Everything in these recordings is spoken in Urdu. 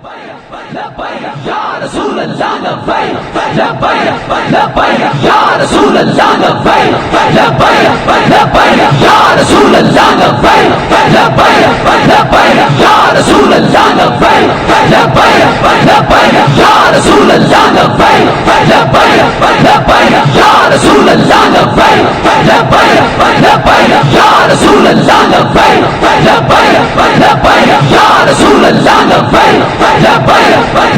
یا رسول اللہ لبیک لبیک لبیک یا رسول اللہ لبیک لبیک لبیک یا رسول اللہ لبیک لبیک لبیک یا رسول اللہ لبیک لبیک لبیک یا رسول اللہ لبیک لبیک لبیک یا رسول اللہ لبیک لبیک لبیک یا رسول اللہ لبیک لبیک لبیک یا رسول اللہ لبیک لبیک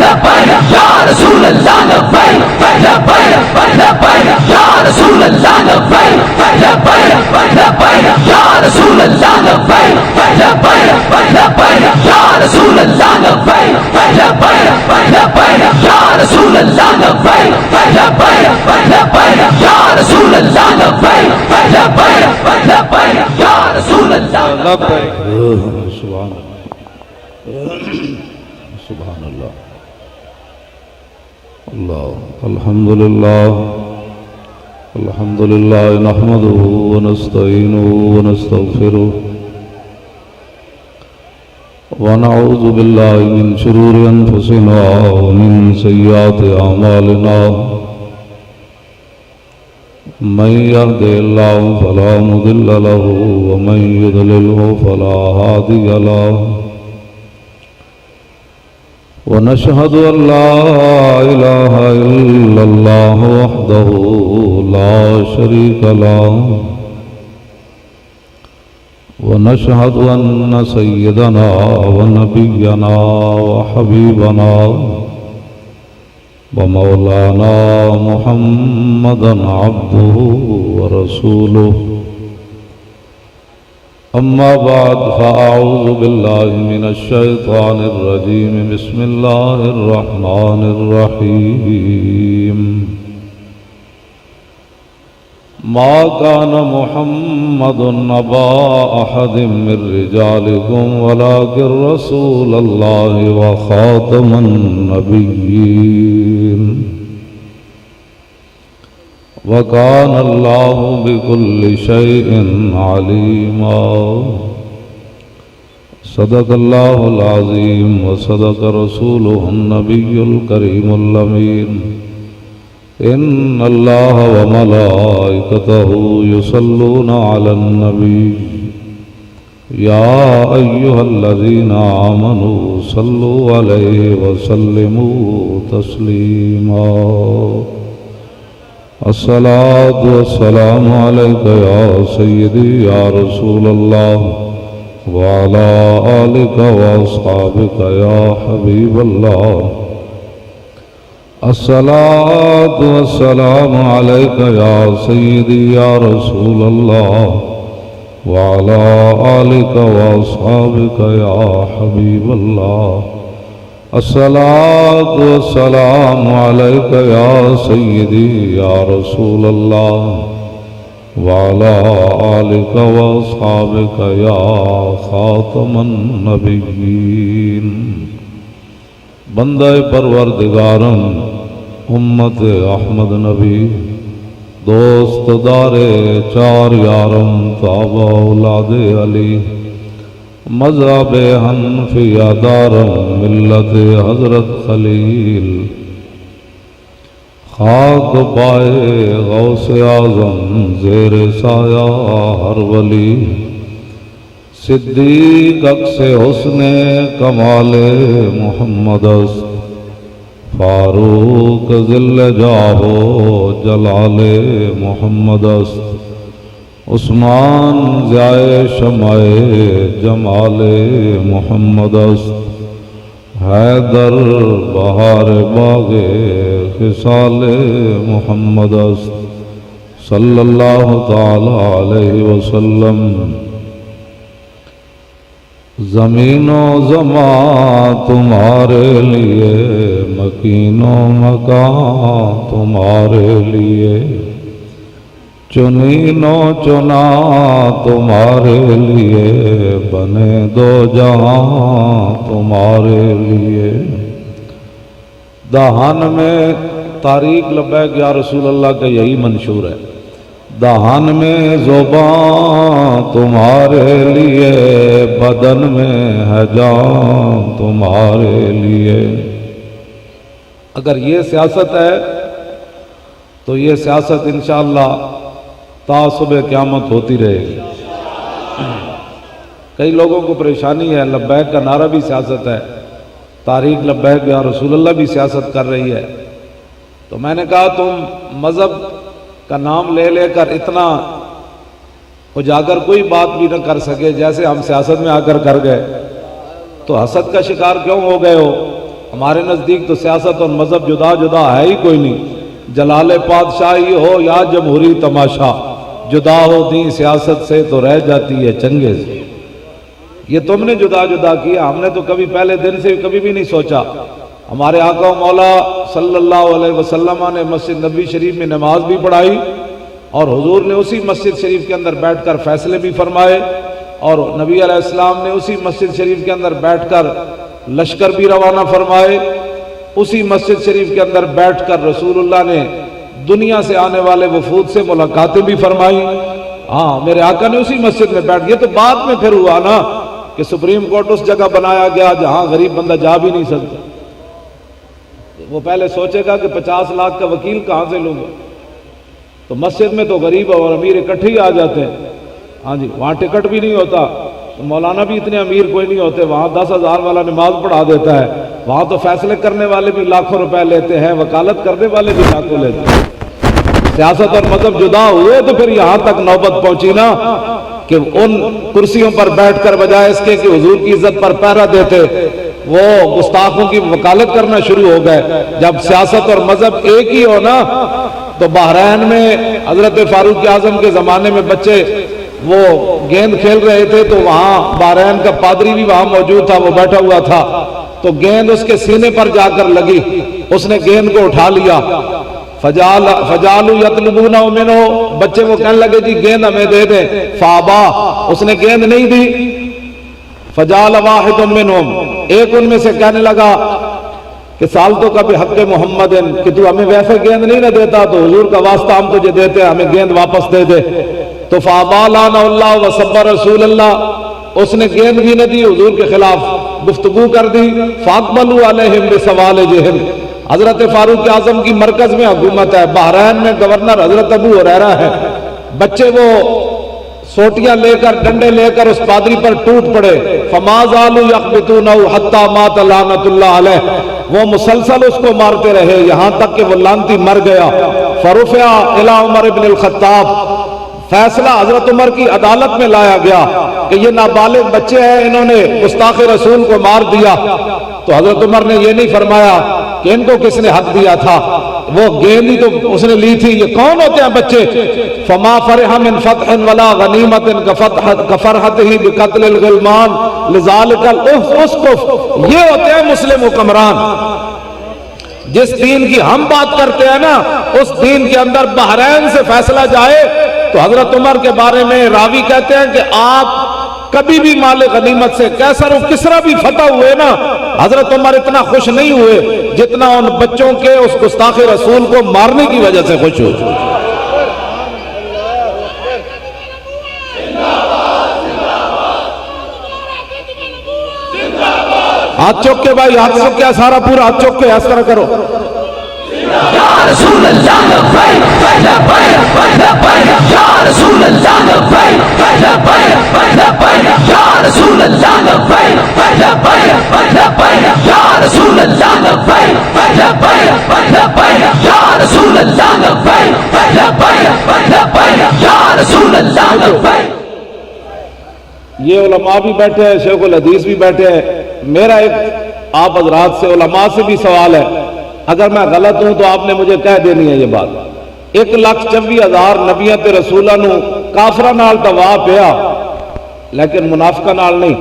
لبیک یا رسول اللہ لبیک لبیک لبیک یا رسول اللہ لبیک لبیک لبیک یا رسول اللہ لبیک لبیک لبیک یا رسول اللہ لبیک لبیک لبیک یا رسول اللہ لبیک لبیک لبیک یا رسول اللہ لبیک لبیک لبیک یا رسول اللہ لبیک. سبحان اللہ. الحمدللہ نحمده ونستعینه ونستغفره ونعوذ باللہ من شرور انفسنا ومن سیئات اعمالنا من يهده الله فلا مضل له ومن يضلل فلا هادي له ونشهد أن لا إله إلا الله وحده لا شريك له ونشهد أن سيدنا ونبينا وحبيبنا ومولانا محمدا عبده ورسوله. أما بعد فأعوذ بالله من الشيطان الرجيم. بسم الله الرحمن الرحيم. ما كان محمد أبا أحد من رجالكم ولكن رسول الله وخاتم النبيين وكان الله بكل شيء عليما. صدق الله العظيم وصدق رسوله النبي الكريم الأمين. إن الله وملائكته يصلون على النبي يا أيها الذين آمنوا صلوا عليه وسلموا تسليما. الصلاة والسلام عليك يا سيدي يا رسول الله وعلى آلك وأصحابك يا حبيب الله. الصلاة والسلام عليك يا سيدي يا رسول الله وعلى آلك وأصحابك يا حبيب الله. الصلاة والسلام عليك يا سيدي يا رسول الله وعلى آلك وأصحابك يا خاتم النبيين. بندہ پروردگارم امت احمد نبی دوست دار چار یارم تابع اولاد علی مذہب حنفیہ دارم ملت حضرت خلیل خاک پائے غوث اعظم زیر سایہ ہر ولی صدیق عکس حسن کمال محمد است فاروق ذل جاہ جلال محمد است عثمان ضیاء شمع جمال محمد است حیدر بہار باغ خصال محمد است صلی اللہ تعالی علیہ وسلم. زمین و زمان تمہارے لیے مکین و مکان تمہارے لیے چنین و چنا تمہارے لیے بنے دو جہاں تمہارے لیے. دہان میں تاریخ لبیک یا رسول اللہ کا یہی منشور ہے. دہن میں زبان تمہارے لیے، بدن میں ہے جان تمہارے لیے۔ اگر یہ سیاست ہے تو یہ سیاست انشاءاللہ تا صبح قیامت ہوتی رہے گی۔ کئی لوگوں کو پریشانی ہے، لبیک کا نعرہ بھی سیاست ہے، تاریخ لبیک یا رسول اللہ بھی سیاست کر رہی ہے۔ تو میں نے کہا تم مذہب کا نام لے لے کر اتنا اجاگر کوئی بات بھی نہ کر سکے جیسے ہم سیاست میں آ کر گئے، تو حسد کا شکار کیوں ہو گئے ہو؟ ہمارے نزدیک تو سیاست اور مذہب جدا جدا ہے ہی کوئی نہیں۔ جلال پادشاہی ہو یا جمہوری تماشا، جدا ہو دین سیاست سے تو رہ جاتی ہے چنگے سے۔ یہ تم نے جدا جدا کیا، ہم نے تو کبھی پہلے دن سے کبھی بھی نہیں سوچا۔ ہمارے آقا و مولا صلی اللہ علیہ وسلم نے مسجد نبی شریف میں نماز بھی پڑھائی، اور حضور نے اسی مسجد شریف کے اندر بیٹھ کر فیصلے بھی فرمائے، اور نبی علیہ السلام نے اسی مسجد شریف کے اندر بیٹھ کر لشکر بھی روانہ فرمائے، اسی مسجد شریف کے اندر بیٹھ کر رسول اللہ نے دنیا سے آنے والے وفود سے ملاقاتیں بھی فرمائی۔ ہاں، میرے آقا نے اسی مسجد میں بیٹھ، یہ تو بعد میں پھر ہوا نا کہ سپریم کورٹ اس جگہ بنایا گیا جہاں غریب بندہ جا بھی نہیں سکتا۔ وہ پہلے سوچے گا کہ 50 لاکھ کا وکیل کہاں سے لوں گا، تو مسجد میں تو غریب اور امیر اکٹھے ہی آ جاتے ہیں۔ ہاں جی، وہاں ٹکٹ بھی نہیں ہوتا، تو مولانا بھی اتنے امیر کوئی نہیں ہوتے، وہاں 10,000 والا نماز پڑھا دیتا ہے، وہاں تو فیصلے کرنے والے بھی لاکھوں روپے لیتے ہیں، وکالت کرنے والے بھی لاکھوں لیتے ہیں۔ سیاست اور مذہب جدا ہوئے تو پھر یہاں تک نوبت پہنچی نا کہ ان کرسیوں پر بیٹھ کر بجائے اس کے کہ حضور کی عزت پر پہرا دیتے، وہ گستاخوں کی وکالت کرنا شروع ہو گئے۔ جب سیاست اور مذہب ایک ہی ہو نا، تو بحرین میں حضرت فاروق اعظم کے زمانے میں بچے وہ گیند کھیل رہے تھے، تو وہاں بحرین کا پادری بھی وہاں موجود تھا، وہ بیٹھا ہوا تھا، تو گیند اس کے سینے پر جا کر لگی، اس نے گیند کو اٹھا لیا۔ فجالو یطلبون منہ، بچے وہ کہنے لگے جی گیند ہمیں دے دیں، فابا، اس نے گیند نہیں دی۔ فجال واحد منہم، ایک ان میں سے کہنے لگا کہ سالتوں کا بھی حق محمد کہ تو ہمیں ویسے گیند نہیں نہ دیتا تو حضور کا واسطہ ہم تجھے دیتے، ہمیں گیند واپس دے دے۔ تو فابا لعنہ اللہ وسب رسول اللہ، اس نے گیند بھی نہ دی، حضور کے خلاف گفتگو کر دی۔ فاقبلوا علیہم بسوالجہم، حضرت فاروق اعظم کی مرکز میں حکومت ہے، بحرین میں گورنر حضرت ابو ہریرہ ہے، بچے وہ سوٹیاں لے کر ڈنڈے لے کر اس پادری پر ٹوٹ پڑے۔ فما زالوا یخبطونہ حتی مات لعنۃ اللہ علیہ، وہ مسلسل اس کو مارتے رہے یہاں تک کہ وہ لعنتی مر گیا۔ فرفع الی عمر بن الخطاب، فیصلہ حضرت عمر کی عدالت میں لایا گیا کہ یہ نابالغ بچے ہیں، انہوں نے گستاخ رسول کو مار دیا۔ تو حضرت عمر نے یہ نہیں فرمایا کہ ان کو کس نے حق دیا تھا، وہ گیند ہی تو اس نے لی تھی، یہ کون ہوتے ہیں بچے؟ فما فرح من فتح ولا غنیمت کفرحتہ بقتل الغلمان لذالک الاسقف، یہ ہوتے ہیں مسلم حکمران۔ جس دین کی ہم بات کرتے ہیں نا، اس دین کے اندر بحرین سے فیصلہ جائے تو حضرت عمر کے بارے میں راوی کہتے ہیں کہ آپ کبھی بھی مال غنیمت سے کیسر و کسرا بھی فتح ہوئے نا، حضرت عمر اتنا خوش نہیں ہوئے جتنا ان بچوں کے اس گستاخ رسول کو مارنے کی وجہ سے خوش ہوئے۔ ہاتھ چوک کے بھائی، ہاتھ چوک کے، سارا پورا ہاتھ چوک کے اس طرح کرو۔ یا رسول اللہ لبیک لبیک لبیک، یا رسول اللہ لبیک لبیک لبیک، یا رسول اللہ لبیک لبیک لبیک، یا رسول اللہ لبیک لبیک لبیک، یا رسول اللہ لبیک لبیک لبیک، یا رسول اللہ لبیک۔ یہ علماء بھی بیٹھے ہیں، شیخ الحدیث بھی بیٹھے ہیں۔ میرا ایک آپ حضرات سے، علماء سے بھی سوال ہے، اگر میں غلط ہوں تو آپ نے مجھے کہہ دینی ہے یہ بات۔ 1,24,000 نبیوں تے رسولاں نو کافراں نال تا واہ پیا، لیکن منافقاں نال نہیں۔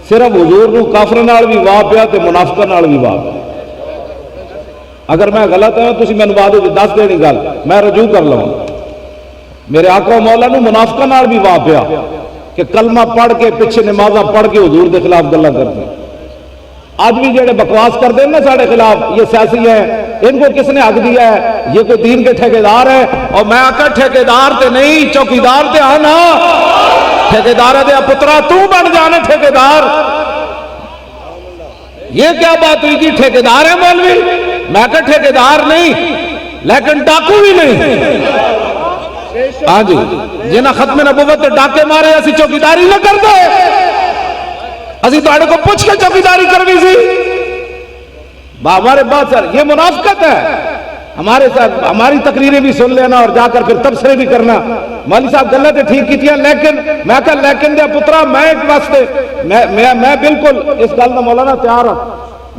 صرف حضور نو کافراں نال بھی واہ پیا تے منافقاں نال بھی واہ پیا۔ اگر میں غلط ہوں تسی مینوں بعد وچ دس دینی گل، میں رجوع کر لواں۔ میرے آقا و مولا نو منافقاں نال بھی واہ پیا کہ کلمہ پڑھ کے پیچھے نمازاں پڑھ کے حضور دے خلاف گلاں کرتے ہیں۔ آج بھی جڑے بکواس کرتے ہیں نا سارے خلاف یہ سیاسی ہیں، ان کو کس نے حق دیا ہے؟ یہ کوئی دین کے ٹھیکیدار ہے؟ اور میں آکر ٹھیکیدار تے نہیں چوکیدار تے آنا، ٹھیکیدار دیا پترا تو بن جانا ٹھیکیدار۔ یہ کیا بات ہوئی جی ٹھیکیدار ہے مولوی؟ میں کہ ٹھیکیدار نہیں لیکن ڈاکو بھی نہیں۔ ہاں جی جنہاں ختم نبوت تے ڈاکے مارے اسی چوکیداری نہ کر دے، اسی تو کو پوچھ کے چوکیداری کرنی سی۔ ہمارے بات سر یہ منافقت ہے، ہمارے ساتھ ہماری تقریریں بھی سن لینا اور جا کر پھر تبصرے بھی کرنا، مولوی صاحب غلط ٹھیک کی تھی، لیکن میں کہا لیکن دیا پترا میں ایک واسطے میں بالکل اس گل کا مولانا تیار ہوں،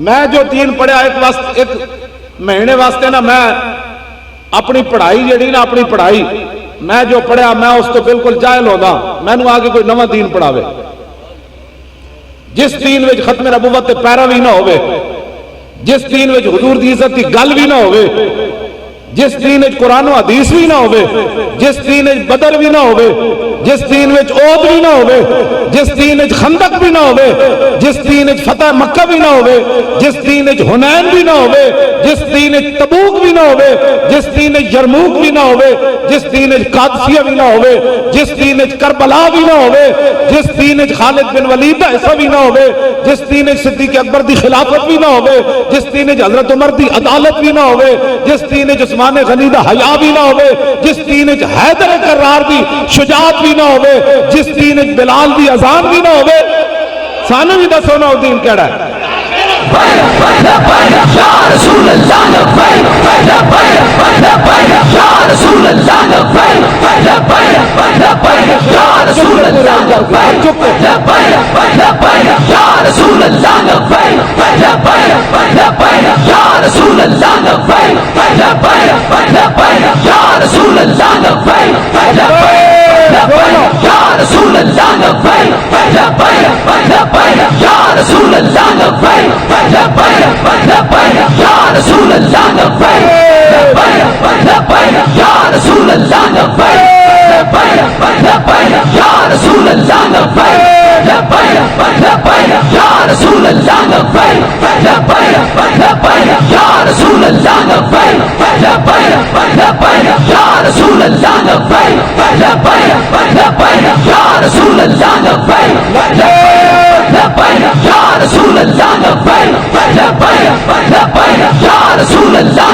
میں جو دین پڑھیا ایک مہینے واسطے نا میں اپنی پڑھائی جڑی نا اپنی پڑھائی میں جو پڑھیا میں اس تو بالکل جاہل ہوگا، میں نے آگے کوئی نواں دین پڑھاوے جس دین وچ ختم نبوت تے پیروی نہ ہوئے، جس دین وچ حضور دی عزت دی گل بھی نہ ہوئے، جس دین وچ قرآن و حدیث بھی نہ ہوئے، جس دین وچ بدر بھی نہ ہوئے، جس دین وچ عہد بھی نہ ہوئے، جس دین وچ خندق بھی نہ ہوئے، جس دین وچ فتح مکہ بھی نہ ہوئے، جس دین وچ حنین بھی نہ ہوئے، جس دین وچ تبوک بھی نہ ہوئے، جس دین وچ یرموک بھی نہ ہوئے، جس دین وچ قادسیہ بھی نہ ہوئے، جس دین وچ کربلا بھی نہ ہوئے، جس دین وچ خالد بن ولید دا حصہ بھی نہ ہوئے، جس دین وچ صدیق اکبر دی خلافت بھی نہ ہوئے، جس دین وچ حضرت عمر دی عدالت بھی نہ ہوئے، جس دین وچ عثمان غنی دا حیا بھی نہ ہوئے، جس دین وچ حیدر کرار دی شجاعت بھی نہ ہوئے، جس دین وچ بلال دی اذان بھی نہ ہوئے، سانو بھی دسو نا دین کیڑا ہے؟ یا رسول اللہ لبیک لبیک لبیک یا رسول اللہ لبیک لبیک لبیک یا رسول اللہ لبیک لبیک لبیک یا رسول اللہ لبیک لبیک لبیک یا رسول اللہ لبیک لبیک لبیک یا رسول اللہ لبیک لبیک لبیک یا رسول اللہ لبیک لبیک لبیک یا رسول اللہ لبیک یا رسول اللہ لبیک یا رسول اللہ لبیک یا رسول اللہ لبیک یا رسول اللہ لبیک یا رسول اللہ لبیک یا رسول اللہ لبیک یا رسول اللہ لبیک یا رسول اللہ لبیک یا رسول اللہ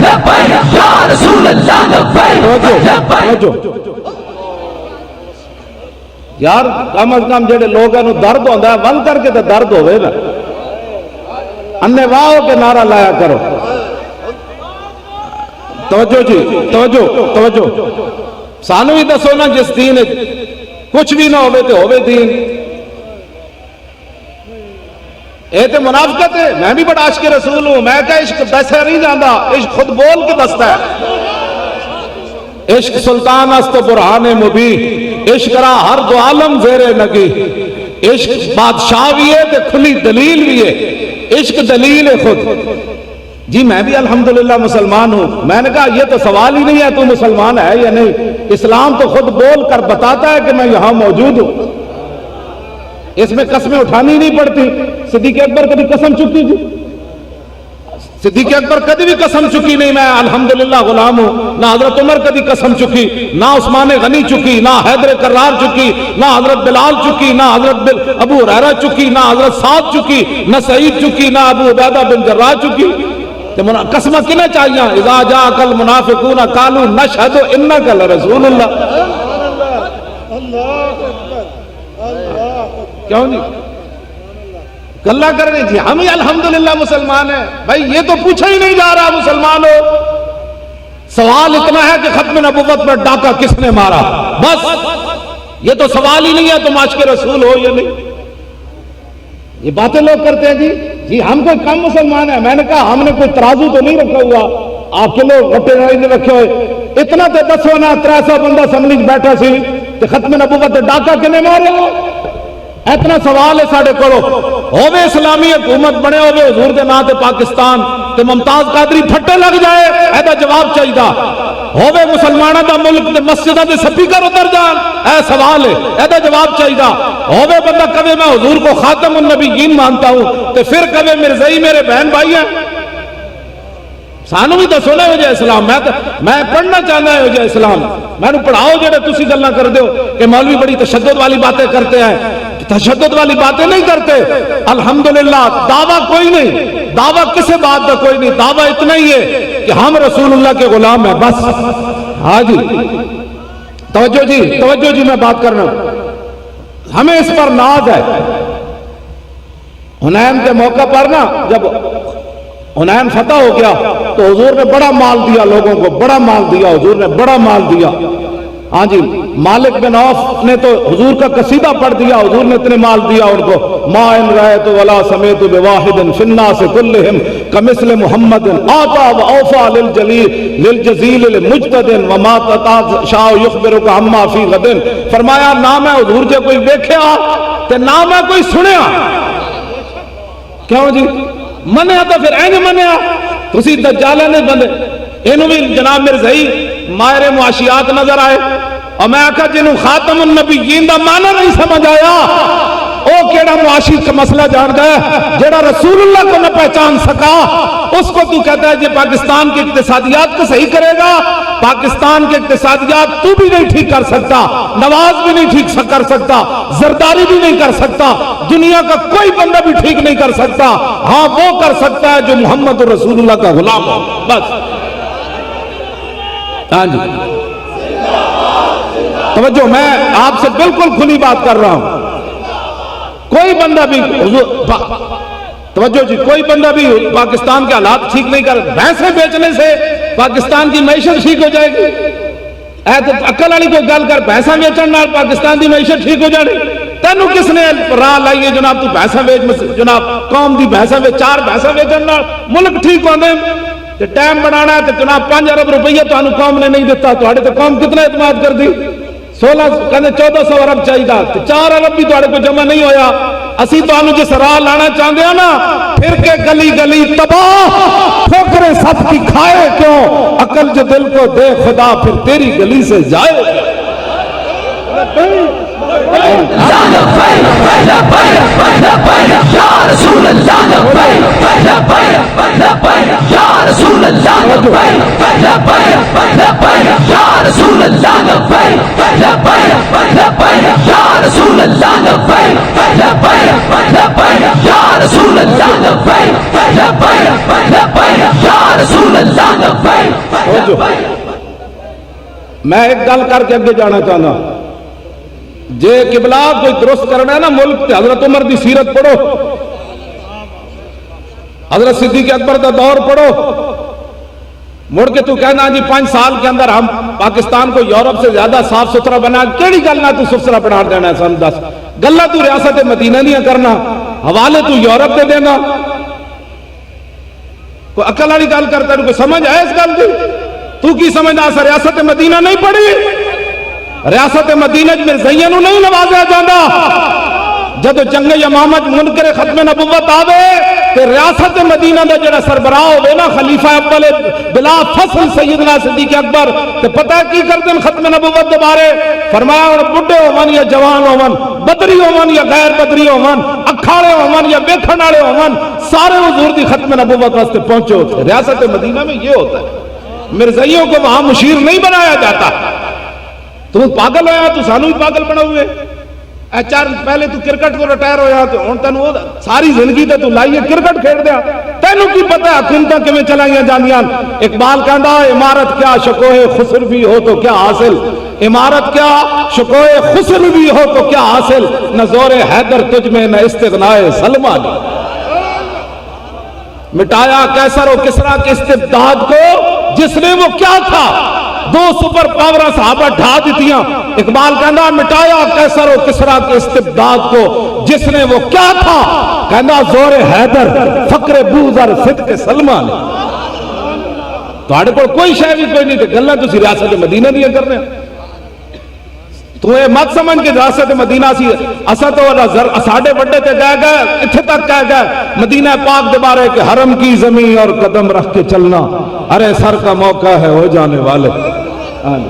لبیک یا رسول اللہ لبیک۔ یار کم از کم جڑے لوگ ہیں درد ہوتا ہے ول کر کے تو درد ہوئے نا، انے واہ ہو کے نعرہ لایا کرو۔ توجہ جی توجہ توجہ، سانو بھی دسو نا جس دین کچھ بھی نہ ہوئے تو ہوئے دین، اے تے منافقت ہے۔ میں بھی بڑا عاشق رسول ہوں، میں کہا عشق دسا نہیں جاندہ، عشق خود بول کے دستا ہے۔ عشق سلطان است و برہان مبین، عشق را ہر دو عالم زیر نگی، عشق بادشاہ بھی ہے تے کھلی دلیل بھی ہے، عشق دلیل ہے خود۔ جی میں بھی الحمدللہ مسلمان ہوں، میں نے کہا یہ تو سوال ہی نہیں ہے تو مسلمان ہے یا نہیں، اسلام تو خود بول کر بتاتا ہے کہ میں یہاں موجود ہوں، اس میں قسمیں اٹھانی نہیں پڑتی۔ صدیق اکبر کبھی قسم چکی تھی؟ صدیق اکبر کبھی بھی قسم چکی نہیں میں الحمدللہ غلام ہوں، نہ حضرت عمر کبھی قسم چکی، نہ عثمان غنی چکی، نہ حیدر کرار چکی، نہ حضرت بلال چکی، نہ حضرت ابو ہریرہ چکی، نہ حضرت سعد چکی، نہ سعید چکی، نہ ابو عبیدہ بن جراح چکی۔ قسمہ کنے چاہیے؟ اذا جاءک المنافقون قالوا نشہد انک لرسول اللہ۔ کیوں جی گلہ کر رہے جی ہم ہی الحمدللہ مسلمان ہیں؟ بھائی یہ تو پوچھا ہی نہیں جا رہا مسلمان ہو، سوال اتنا ہے کہ ختم نبوت پر ڈاکہ کس نے مارا، بس یہ تو سوال ہی نہیں ہے تم عاشق رسول ہو یا نہیں۔ یہ باتیں لوگ کرتے ہیں جی ہم کوئی کم مسلمان ہیں۔ میں نے کہا ہم نے کوئی ترازو تو نہیں رکھا ہوا، آپ کے لوگ رٹے نہیں رکھے ہوئے، اتنا تو دسو نا 300 بندہ اسمبلی بیٹھا سی تے ختم نبوت تے ڈاکہ کنے مارے ہو؟ اتنا سوال ہے ساڑھے کرو ہوئے اسلامی حکومت بنے ہوئے حضور دے نام تے پاکستان تے ممتاز قادری پھٹے لگ جائے ایدہ جواب چاہیے دا ہوے مسلمانوں دا ملک تے مسجداں دے سپیکر اتر جان، اے سوال ہے، ایدا جواب چاہیے۔ ہوے بندہ کہے میں حضور کو خاتم النبیین مانتا ہوں تے پھر کہے مرزائی میرے بہن بھائی ہیں۔ سانو بھی دسو نا وجہ اسلام، میں پڑھنا چاہنا ہے وجہ اسلام، میں نے پڑھاؤ جڑے تسی گلاں کر دیو کہ مولوی بڑی تشدد والی باتیں کرتے ہیں۔ تشدد والی باتیں نہیں کرتے، الحمدللہ دعویٰ کوئی نہیں، دعویٰ کسی بات کا کوئی نہیں، دعویٰ اتنا ہی ہے کہ ہم رسول اللہ کے غلام ہیں بس۔ ہاں جی توجہ جی میں بات کرنا، ہمیں اس پر ناز ہے۔ حنین کے موقع پر نا جب حنین فتح ہو گیا تو حضور نے بڑا مال دیا، لوگوں کو بڑا مال دیا، حضور نے بڑا مال دیا۔ ہاں جی مالک بن عوف نے تو حضور کا قصیدہ پڑھ دیا، حضور نے اتنے مال دیا ان کو، ما ان رأیت ولا سمیت بواحد فی الناس کلہم کمثل محمد آتا و اوفا للجزیل لمجتد وما شاء یخبرک عما فی غد۔ فرمایا نہ میں حضور جے کوئی ویکھیا تے نہ میں کوئی سنیا۔ کیوں جی منیا تو پھر این منیا، تسی دجالے نہیں بندے۔ انہوں بھی جناب مرزائی ماہر معاشیات نظر آئے اور میں آکھا جنہوں خاتم النبیین دا معنی نہیں سمجھ آیا او کیڑا معاشی کا مسئلہ جانتا ہے، جیڑا رسول اللہ کو نہ پہچان سکا اس کو تو کہتا ہے یہ پاکستان کی اقتصادیات کو صحیح کرے گا۔ پاکستان کے اقتصادیات تو بھی نہیں ٹھیک کر سکتا، نواز بھی نہیں ٹھیک کر سکتا، زرداری بھی نہیں کر سکتا، دنیا کا کوئی بندہ بھی ٹھیک نہیں کر سکتا۔ ہاں وہ کر سکتا ہے جو محمد رسول اللہ کا غلام ہو بس۔ ہاں جی توجہ، میں آپ سے بالکل کھلی بات کر رہا ہوں، کوئی بندہ بھی توجہ جی کوئی بندہ بھی پاکستان کے حالات ٹھیک نہیں کر، بھینسیں بیچنے سے پاکستان کی معیشت ٹھیک ہو جائے گی؟ اے تو عقل والی کوئی گل کر، بھینساں بیچن نال پاکستان کی معیشت ٹھیک ہو جانی؟ تینوں کس نے راہ لائی ہے جناب تو بھینساں بیچ، جناب قوم دی بھینساں بیچ، 4 بھینساں بیچن نال ملک ٹھیک ہوندے؟ تے ٹائم بنانا ہے تو جناب 5 ارب روپیہ تو انہوں قوم نے نہیں دیتا، تو آڑے تو قوم کتنا اعتماد کر دی؟ 1400 ارب چاہیے تھا، 4 ارب بھی تو آڑے کو جمع نہیں ہویا۔ اسی تو انہوں جس راہ لانا چاہتے ہیں نا، پھر کے گلی گلی تباہ، ٹھوکریں سب کی کھائے کیوں، عقل جو دل کو دے خدا پھر تیری گلی سے جائے۔ میں ایک گل کر کے اگے جانا چاہنا، جے قبلہ کوئی درست کرنا ہے نا ملک تے حضرت عمر دی سیرت پڑھو، حضرت صدیق اکبر دا دور پڑھو، مڑ کے تو کہنا جی 5 سال کے اندر ہم پاکستان کو یورپ سے زیادہ صاف ستھرا بنا، کیڑی گل نہ تو ستھرا بنا دینا ہے؟ سن دس گلا تو ریاست مدینہ نہیں کرنا، حوالے تو یورپ دے دینا، کوئی عقل والی گل کرتا ہے؟ کوئی سمجھ ہے اس گل کی؟ تو کی سمجھنا سا ریاست مدینہ نہیں پڑھی؟ ریاست مدینہ میں زینو نہیں نوازیا جانا، جب جنگ یمامت منکر ختم نبوت آوے تو ریاست مدینہ دا جڑا سربراہ ہوئے نا خلیفہ اول بلا فصل سیدنا صدیق اکبر، تو پتہ کی کرتے ہیں ختم نبوت دوبارے؟ فرمایا اور بڑھے ہوون یا جوان ہوون، بدری ہوون یا غیر بدری ہوون، اکھاڑے ہوون یا بیکھن والے ہوون، سارے حضور دی ختم نبوت واسطے پہنچے ہوتے۔ ریاست مدینہ میں یہ ہوتا ہے، مرزائیوں کو وہاں مشیر نہیں بنایا جاتا۔ تو پاگل ہویا تو سانو بھی پاگل بنا ہوئے۔ پہلے تو کرکٹ کو ریٹائر ہویا تو ہن تینوں ساری زندگی تے تو لائیے کرکٹ کھیل دیا، تینوں کی پتہ حکومتاں کیویں چلائیاں جاندیاں؟ اقبال کہندا عمارت کیا شکوہ خسر بھی ہو تو کیا حاصل، عمارت کیا شکوہ خسر بھی ہو تو کیا حاصل، نہ زور حیدر تجھ میں نہ استغناء سلمہ نے۔ مٹایا کیسر و کسریٰ کے استبداد کو جس نے وہ کیا تھا، 2 سپر پاورہ صحابہ ڈھا دیتیاں۔ اقبال کہنا مٹایا کیسر و کسریٰ کے استبداد کو جس نے وہ کیا تھا، کہنا زور حیدر فقر بوذر صدق سلمہ نے۔ تو آڑے پر کوئی شے بھی کوئی نہیں تھے، گلہ تو سی ریاست مدینہ نہیں کرنے۔ تو یہ مت سمجھ کے ریاست مدینہ سی اسا تو ساڑھے بڑے تے گئے گئے اتھے تک کہہ گئے مدینہ پاک دے بارے کہ حرم کی زمین اور قدم رکھ کے چلنا، ارے سر کا موقع ہے ہو جانے والے۔ ہاں جی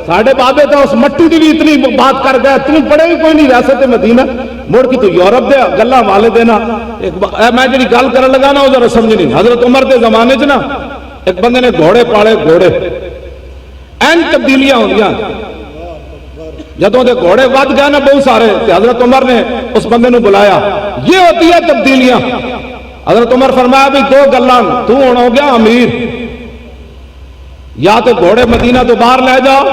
ساڈے بابے تو اس مٹی دی بھی اتنی بات کر گیا، تم پڑھے بھی کوئی نہیں ریاست مدینہ، مڑ کی تو یورپ دے گلا والے دینا۔ میں جی گل کرن لگا نا وہ ذرا سمجھ نہیں، حضرت عمر کے زمانے چ نا ایک بندے نے گھوڑے پالے، گھوڑے این تبدیلیاں ہوندیاں، جدوں دے گھوڑے ود گئے نا بہت سارے، حضرت عمر نے اس بندے نو بلایا، یہ ہوتی ہے تبدیلیاں۔ حضرت عمر فرمایا بھی دو گلاں، تو ہن ہو گیا امیر، یا تو گھوڑے مدینہ تو باہر لے جاؤ،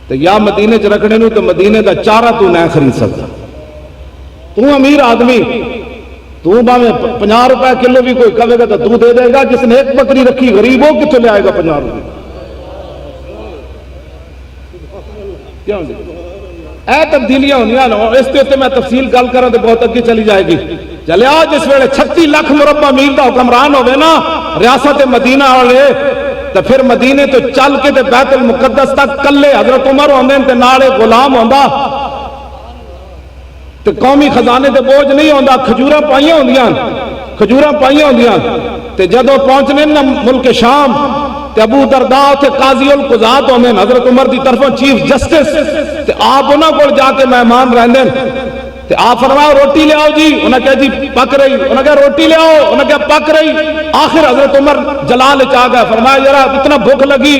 تو یا مدینے چ رکھنے نو تو مدینے دا چارہ تو نہیں خرید سکتا، تو امیر آدمی، تو باویں 50 روپے کلو بھی کوئی کہے گا تو دے دے گا، جس نے ایک بکری رکھی غریب وہ کتوں لے آئے گا 50 روپے؟ کیوں جی اے تبدیلیاں ہونیاں نا، اس تے میں تفصیل گل کراں تو بہت اگے چلی جائے گی۔ چلیا جس ویلے 36 لاکھ مربع میل دا حکمران ہوئے نا ریاست مدینہ والے، تو پھر مدینے تو چل کے تے بیت المقدس تک کلے حضرت عمر ہوندے تے نالے غلام ہوندا، تے قومی خزانے تے بوجھ نہیں ہوندا، کھجوراں پائیاں ہوندیاں، کھجوراں پائیاں ہوندیاں، تے جدوں پہنچنے نا ملک شام تے ابو درداء تے قاضی القضات ہوندے حضرت عمر دی طرفوں چیف جسٹس، تے آپ انہاں کول جا کے مہمان رہندے تے آپ فرمایا روٹی لے آؤ جی، انہاں کہا جی پک رہی، انہاں کہا روٹی لے آؤ، انہاں کہا پک رہی۔ آخر حضرت عمر جلال چاہ گیا، فرمایا یارا اتنا بھوک لگی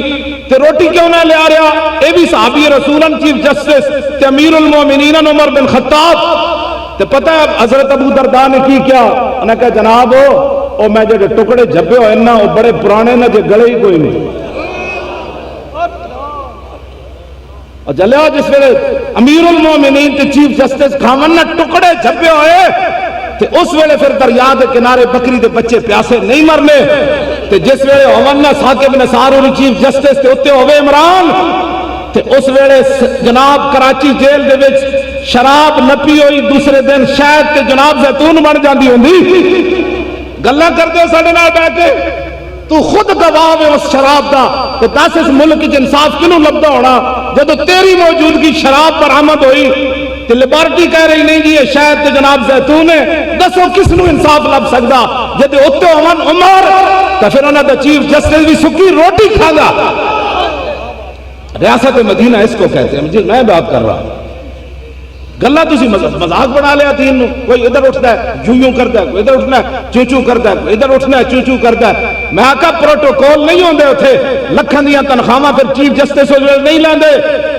تے روٹی کیوں نہ لے آ رہا؟ اے بھی صحابی رسولن چیف جسٹس تے امیر المومنین عمر بن خطاب، تے پتہ ہے حضرت ابو درداء نے کی کیا؟ انہاں کہا جناب او میں جڑے ٹکڑے جھبے ہوئے نا وہ بڑے پرانے نہ جے گلے ہی کوئی نہیں، اور جلیا جس ویلے امیر المومنین تے چیف جسٹس کھاون نہ ٹکڑے جھپے ہوئے تے اس ویلے پھر دریا دے کنارے بکری دے بچے پیاسے نہیں مرنے، تے جس ویلے ہون نہ ثاقب نثار اور چیف جسٹس تے اتے ہوئے عمران، تے اس ویلے جناب کراچی جیل دے وچ شراب نپی ہوئی دوسرے دن شاید تے جناب زیتون بن جاندی ہوندی، گلاں کردے ہو ساڈے نال بیٹھ کے، تو خود گواہ ہے اس شراب دا، تو دس اس ملک وچ انصاف کینوں لبدا ہونا جدو تیری موجودگی شراب برآمد ہوئی تے لیبارٹی کہہ رہی نہیں جی یہ شاید تے جناب زیتون ہے، دسو کس نو انصاف لب سکدا؟ جدے اوتے ہون عمر تو پھر انہاں دا چیف جسٹس بھی سکی روٹی کھاگا۔ ریاست مدینہ اس کو کہتے ہیں، جی میں بات کر رہا ہوں، گلا تسی مذاق بنا لیا دین نو، کوئی ادھر اٹھتا ہے یوں یوں کرتا ہے، کوئی ادھر اٹھنا ہے چوں چوں کرتا ہے، کوئی ادھر اٹھنا ہے چوں چوں کرتا ہے۔ میں آکا پروٹوکول نہیں ہوندے اتھے، لکھاں دیاں تنخواہاں پھر چیف جسٹس نہیں لیندے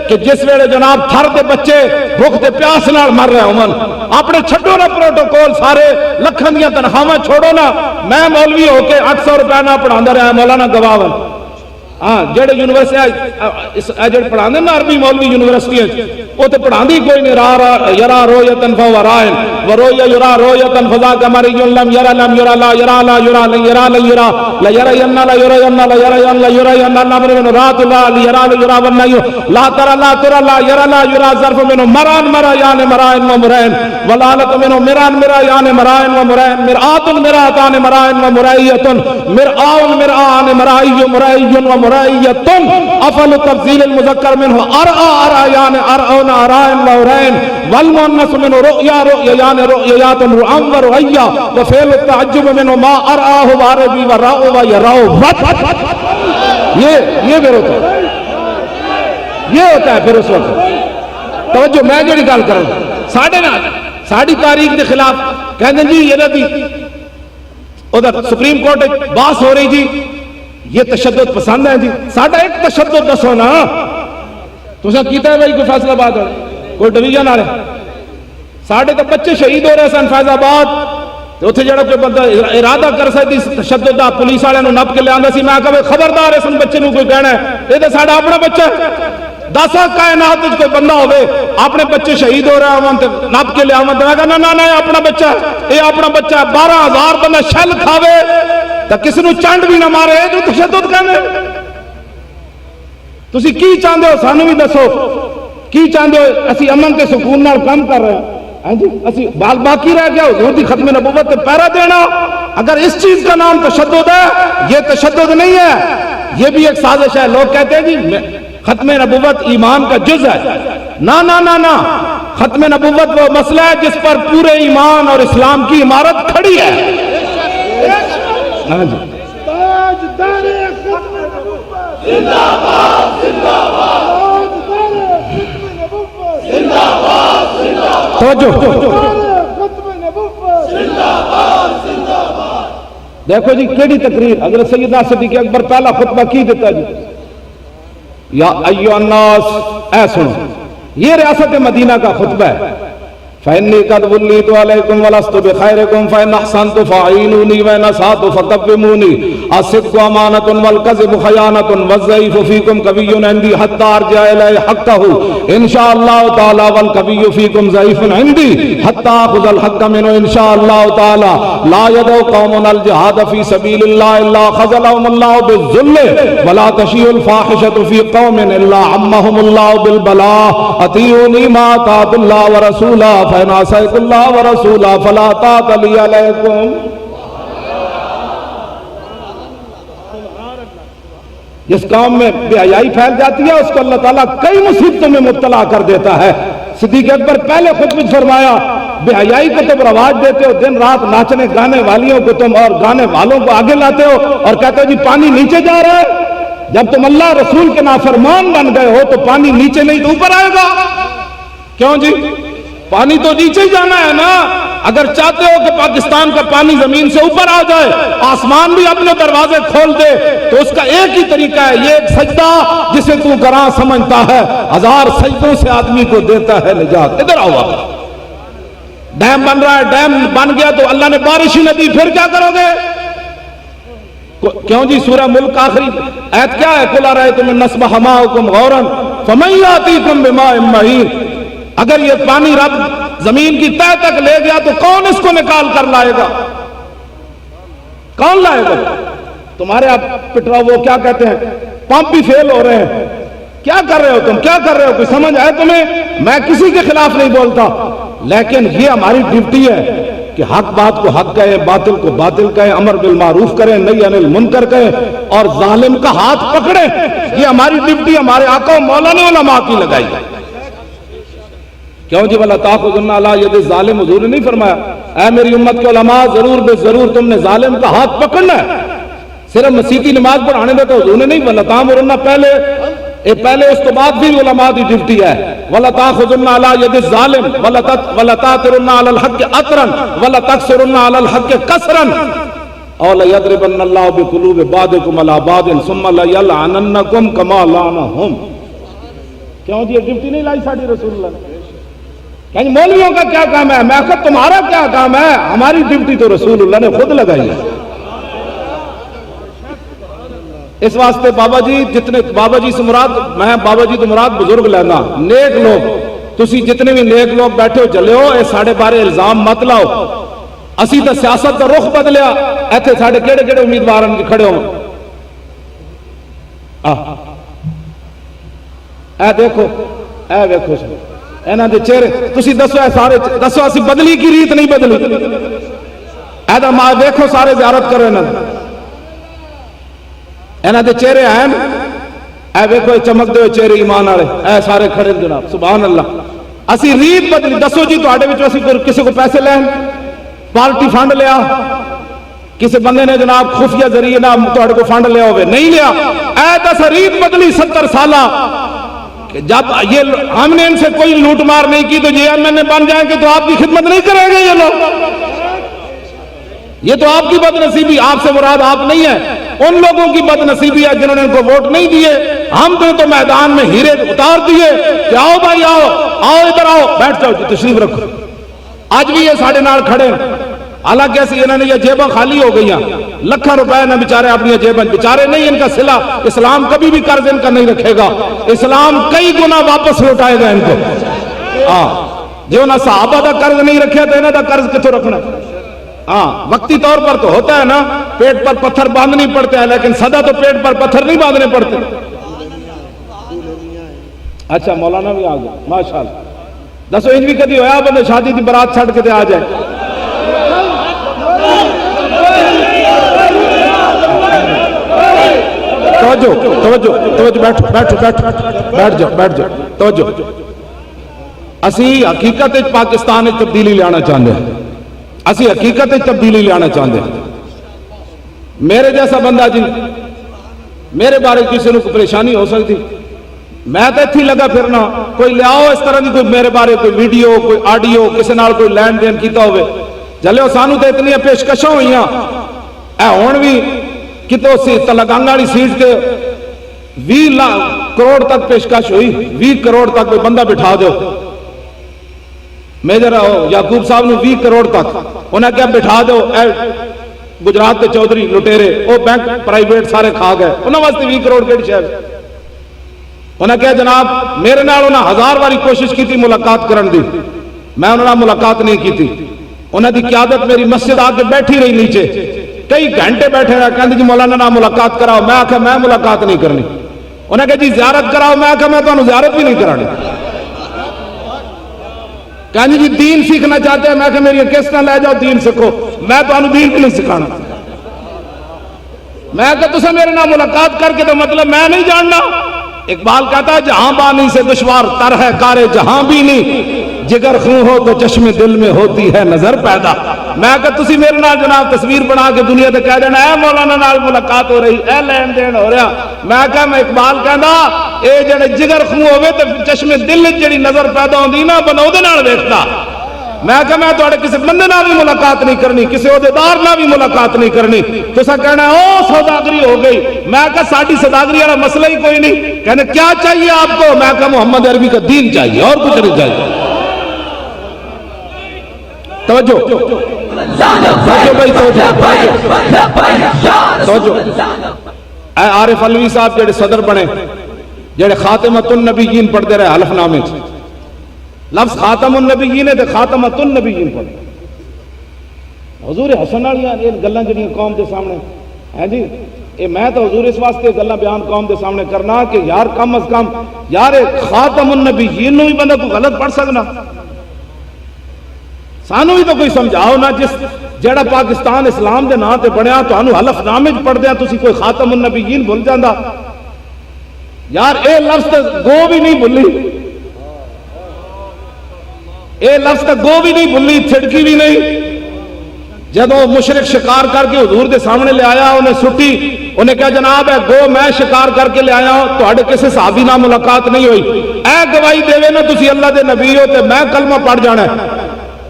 کہ جس ویلے جناب تھر دے بچے بھوک تے پیاس نال مر رہے ہون، اپنے چھڈو نا پروٹوکول سارے، لکھاں دیاں تنخواہاں چھوڑو نا۔ میں مولوی ہو کے 800 روپے نہ پڑھاندا رہا مولانا گواہن، ہاں جڑے یونیورسٹی جڑے پڑھاندے نا عربی مولوی یونیورسٹی وہ تو پڑھاندی کوئی نہیں، را یرا رویتن فهو رائن ورؤیا یرا رویتن فذاک مری لم یرا لم یرا لا یرا لا یرا لن یرا لن یرا لا یرا ین لا یرا ین لا یرا ین لا یرا ین الامر من رات لا یرا لا یرا والنی لا ترى لا ترى لا یرا لا یرا ظرف من مران مرا یان مرائن و مرائن ولالت من مران مرا یان مرائن و مرائن مرآت مراتان مرائن و مرائیت مرآن مرآن مرائی مرائی و مرائیت افل تفضیل المذکر منه ارآ ارآ یان ارآن ارائن و ارائن والمؤنث من رؤیا رؤیا یان رؤیات رؤن و رؤیا وفعل التعجب منه ما ارآه واربی و راؤ و یراؤ۔ یہ پھر ہوتا ہے، یہ ہوتا ہے پھر اس وقت توجہ میں جو نکال کر ساڑھے نا ساڑھی تاریخ کے خلاف کہتے ہیں جی یہ نبی ادھر سپریم کورٹ باس ہو رہی جی یہ تشدد پسند ہے جی، ساڑھا ایک تشدد دسو نا تو سا کیتا ہے بھائی کوئی فیصلہ بات ہے کوئی ڈویژن آ رہے ساڑھے تو بچے شہید ہو رہے سن فیض آباد تو اتنے جڑا کوئی بندہ ارادہ کر سکتی تشدد دا پولیس والے نو نپ کے لے آندا سی، میں کہا خبردار اس بچے نو کوئی کہنا ہے یہ تو ساڑھا اپنا بچہ ہے، 10 کائنات وچ کوئی بندہ ہوئے اپنے بچے شہید ہو رہا ہوں تے نپ کے لے آواں تے میں کہا نا نا یہ اپنا بچہ ہے، یہ اپنا بچہ ہے، 12,000 بندہ شل کھاوے تے کسی نو چنڈ بھی نہ مارے جو تشدد کہنے۔ تسی کی چاہندے ہو سانو بھی دسو کی چاہندے ہو؟ اسی امن تے سکون نال کام کر رہے ہیں ہاں جی، اسی بال باقی رہ گیا حضور دی ختم نبوت تے پیرا دینا، اگر اس چیز کا نام تشدد ہے یہ تشدد نہیں ہے، یہ بھی ایک سازش ہے۔ لوگ کہتے ہیں جی ختم نبوت ایمان کا جز ہے، نا نا نا نا، ختم نبوت وہ مسئلہ ہے جس پر پورے ایمان اور اسلام کی عمارت کھڑی ہے۔ ہاں جی دیکھو جی کیڑی تقریر حضرت سیدنا صدیق اکبر پہلا خطبہ کی دیتا جی یا ایھا الناس، اے سنو، یہ ریاست مدینہ کا خطبہ ہے. فإني قد وليت عليكم ولست بخيركم فإن أحسنت فأعينوني وإن أسأت فقوموني. الصدق أمانة والكذب خيانة والضعيف فيكم قوي عندي حتى أرجع إليه حقه إن شاء الله تعالى والقوي فيكم ضعيف عندي حتى أخذ الحق منه إن شاء الله تعالى. لا يدعو قوم الجهاد في سبيل الله إلا خذلهم الله بالذل ولا تشيع الفاحشة في قوم إلا عمهم الله بالبلاء. أطيعوني ما أطاعت الله ورسوله فإن عصيت الله ورسوله فلا طاعة لي عليكم. جس قوم میں بے حیائی پھیل جاتی ہے اس کو اللہ تعالیٰ کئی مصیبتوں میں مبتلا کر دیتا ہے. صدیق اکبر پہلے خود بھی فرمایا بے حیائی کو تم رواج دیتے ہو، دن رات ناچنے گانے والیوں کو تم اور گانے والوں کو آگے لاتے ہو اور کہتے ہو جی پانی نیچے جا رہا ہے. جب تم اللہ رسول کے نافرمان بن گئے ہو تو پانی نیچے نہیں تو اوپر آئے گا. کیوں جی؟ پانی تو نیچے ہی جانا ہے نا. اگر چاہتے ہو کہ پاکستان کا پانی زمین سے اوپر آ جائے، آسمان بھی اپنے دروازے کھول دے، تو اس کا ایک ہی طریقہ ہے، یہ ایک سجدہ جسے تو گراں سمجھتا ہے 1000 سجدوں سے آدمی کو دیتا ہے نجات. ادھر آؤ. ڈیم بن رہا ہے، ڈیم بن گیا تو اللہ نے بارش ہی نہ دی، پھر کیا کرو گے؟ کیوں جی؟ سورہ ملک آخری آیت کیا ہے؟ قل ارأیتم ان اصبح ماؤکم غورا فمن یأتیکم بماء معین. اگر یہ پانی رب زمین کی تہ تک لے گیا تو کون اس کو نکال کر لائے گا؟ کون لائے گا؟ تمہارے آپ پٹرا وہ کیا کہتے ہیں پمپ بھی فیل ہو رہے ہیں. کیا کر رہے ہو تم؟ کیا کر رہے ہو؟ کوئی سمجھ آئے تمہیں؟ میں کسی کے خلاف نہیں بولتا، لیکن یہ ہماری ڈیوٹی ہے کہ حق بات کو حق کہیں، باطل کو باطل کہیں، امر بالمعروف کریں، نہی عن المنکر کہیں اور ظالم کا ہاتھ پکڑیں. یہ ہماری ڈیوٹی ہمارے آقا و مولا نے علماء کی لگائی ہے. کیوں جی؟ وَلَا تَأْخُذُنَّ عَلَىٰ يَدِ الظَّالِمِ، حضور نے نہیں فرمایا اے میری امت کے علماء ضرور بے ضرور تم نے ظالم کا ہاتھ پکڑنا ہے. صرف مسیحی نماز پڑھانے دیتا حضور نے نہیں. وَلَا تَأْمُرُنَّ پہلے اس کے بعد بھی علماء کی ڈیوٹی ہے. وَلَا تَأْخُذُنَّ عَلَىٰ يَدِ الظَّالِمِ وَلَا تَأْثِرُنَّ عَلَى الْحَقِّ أَثْرًا وَلَا تَكْسِرُنَّ عَلَى الْحَقِّ كَسْرًا أَوْ لَيَضْرِبَنَّ اللَّهُ بِقُلُوبِ بَعْضِكُمْ عَلَىٰ بَعْضٍ ثُمَّ لَيَلْعَنَنَّكُمْ كَمَا لَعَنَهُمْ. کیوں جی؟ یہ ڈیوٹی نہیں لائی ساڈی رسول اللہ نے. یعنی مولویوں کا کیا کام ہے؟ میں کہا تمہارا کیا کام ہے؟ ہماری ڈیوٹی تو رسول اللہ نے خود لگائی ہے. اس واسطے بابا جی جتنے بابا جی سے مراد میں بابا جی تو مراد بزرگ لینا نیک لوگ تسی جتنے بھی نیک لوگ بیٹھے ہو چلے ہو اے ساڑھے بارے الزام مت لاؤ. اسی تو سیاست کا رخ بدلیا ایتھے ساڑھے کیڑے کیڑے امیدوار کھڑے ہو. اے دیکھو اے دیکھو انہاں دے چہرے تسی دسو اے سارے دسو اسی بدلی کی ریت نہیں بدلی. اے دا ماں دیکھو سارے زیارت کرو انہاں دے چہرے ہیں. اے دیکھو چمک دے چہرے ایمان والے اے سارے کھڑے جناب سبحان اللہ. اسی ریت بدلی. دسو جی تواڈے وچوں اسی کسی کو پیسے لین پارٹی فنڈ لیا کسی بندے نے جناب خفیہ ذریعے نہ تواڈے کو فنڈ لیا ہوئے نہیں لیا. اے دس ریت بدلی 70 سالہ کہ جب یہ ہم نے ان سے کوئی لوٹ مار نہیں کی تو یہ ایم این اے بن جائیں گے تو آپ کی خدمت نہیں کریں گے یہ لوگ. یہ تو آپ کی بد نصیبی. آپ سے مراد آپ نہیں ہے ان لوگوں کی بد نصیبی ہے جنہوں نے ان کو ووٹ نہیں دیے. ہم تو میدان میں ہیرے اتار دیے کہ آؤ بھائی آؤ آؤ ادھر آؤ بیٹھ جاؤ جی تشریف رکھو. آج بھی یہ ساڑھے نال کھڑے حالانکہ ایسی انہوں نے یہ جیبیں خالی ہو گئی ہیں لکھاں روپے نہ بیچارے اپنی جیبیں بیچارے نہیں. ان کا صلہ اسلام کبھی بھی قرض ان کا نہیں رکھے گا. اسلام کئی گنا واپس لوٹائے گا ان کو. جو نہ صحابہ دا قرض نہیں رکھے تو انہوں دا قرض کتوں رکھنا. وقتی طور پر تو ہوتا ہے نا پیٹ پر پتھر باندھنی پڑتے ہیں لیکن سدا تو پیٹ پر پتھر نہیں باندھنے پڑتے. اچھا مولانا بھی آ گیا ماشاءاللہ. دسو انج بھی کدی ہویا بندے شادی دی برات چھڑ کے آ جائے. توجہ بیٹھ جاؤ توجہ. اسی حقیقت پاکستان تبدیلی لانا چاہتے ہیں. اسی حقیقت تبدیلی لانا چاہتے ہیں. میرے جیسا بندہ جی میرے بارے کسی کو پریشانی ہو سکتی؟ میں تو اتھی لگا پھرنا، کوئی لے آؤ اس طرح کی کوئی میرے بارے کوئی ویڈیو کوئی آڈیو کسی نال کوئی لین دین کیتا ہوئے جلے سانو تو اتنی پیشکشاں ہوئی اے ہون بھی کتوں سی تلگانگ والی سیٹ تے 20 کروڑ تک پیشکش ہوئی، 20 کروڑ تک کوئی بندہ بٹھا دو، میجر یعقوب صاحب نے 20 کروڑ تک انہیں کیا بٹھا دو، اے گجرات کے چودھری لٹیرے وہ بینک پرائیویٹ سارے کھا گئے، انہوں واسطے 20 کروڑ کے شہر انہیں کہا جناب میرے نال انہیں 1000 باری کوشش کی تھی ملاقات کرن دی، میں انہوں نے ملاقات نہیں کی تھی، انہیں دی قیادت میری مسجد آ کے بیٹھی رہی نیچے کئی گھنٹے بیٹھے رہا، کہتے جی مولانا نہ ملاقات کراؤ، میں آخا میں ملاقات نہیں کرنی، انہیں کہا جی زیارت کراؤ، میں آخا میں تو زیارت بھی نہیں کرانی، کہتے جی دین سیکھنا چاہتے ہیں، میں کہا میری کیسٹاں لے جاؤ دین سیکھو، میں تو دین بھی نہیں سکھانا، میں کہا تسے میرے نام ملاقات کر کے تو مطلب میں نہیں جاننا، اقبال کہتا ہے جہاں بانی سے دشوار تر ہے کارے جہاں بھی نہیں، جگر خون ہو تو چشم دل میں ہوتی ہے نظر پیدا، میں کہا تسی میرے نال جناب تصویر بنا کے دنیا تے کہہ دینا اے مولانا نال ملاقات ہو رہی اے لین دین ہو رہا، میں کہا میں اقبال کہندا اے جڑے جگر خون ہوے تے چشم دل وچ جڑی نظر پیدا ہوندی نا بنو دے نال ویکھدا، میں کہا میں تواڈے کسی بندے نال بھی ملاقات نہیں کرنی، کسی عہدیدار نال بھی ملاقات نہیں کرنی، تساں کہنا او سوداگری ہو گئی، میں کہا ساڈی سوداگری والا مسئلہ ہی کوئی نہیں، کہنے کیا چاہیے آپ کو، میں کہا محمد عربی کا دین چاہیے اور کچھ نہیں چاہیے، توجہ بھائی توجہ، اے عارف علوی صاحب جڑے صدر بنے جڑے خاتمۃ النبیین پڑھتے رہے حلف نامے لفظ خاتم النبیین ہے تے خاتمۃ النبیین پڑھ حضور حسن والیاں یہ گلاں جڑیاں قوم دے سامنے ہیں جی اے میں تو حضور اس واسطے گلاں بیان قوم دے سامنے کرنا کہ یار کم از کم یار خاتم النبیین نو ہی بندہ کوئی غلط پڑھ سکنا، سانو بھی تو کوئی سمجھاؤ نا، جس جڑا پاکستان اسلام دے نام تے بنیا تانوں حلف نامے وچ پڑھ دیا تسی کوئی خاتم النبیین بھول جاندا، یار اے لفظ تے گو بھی نہیں بھلی، اے لفظ تے گو بھی نہیں بھلی چھڑکی بھی نہیں، جدو مشرک شکار کر کے حضور دے سامنے لے آیا انہیں سٹی، انہیں کہا جناب ہے گو میں شکار کر کے لے آیا ہوں تواڈے کسی صحابی نال ملاقات نہیں ہوئی، اے گواہی دے نا تسی اللہ دے نبی ہو تے میں کلمہ پڑھ جانا ہے،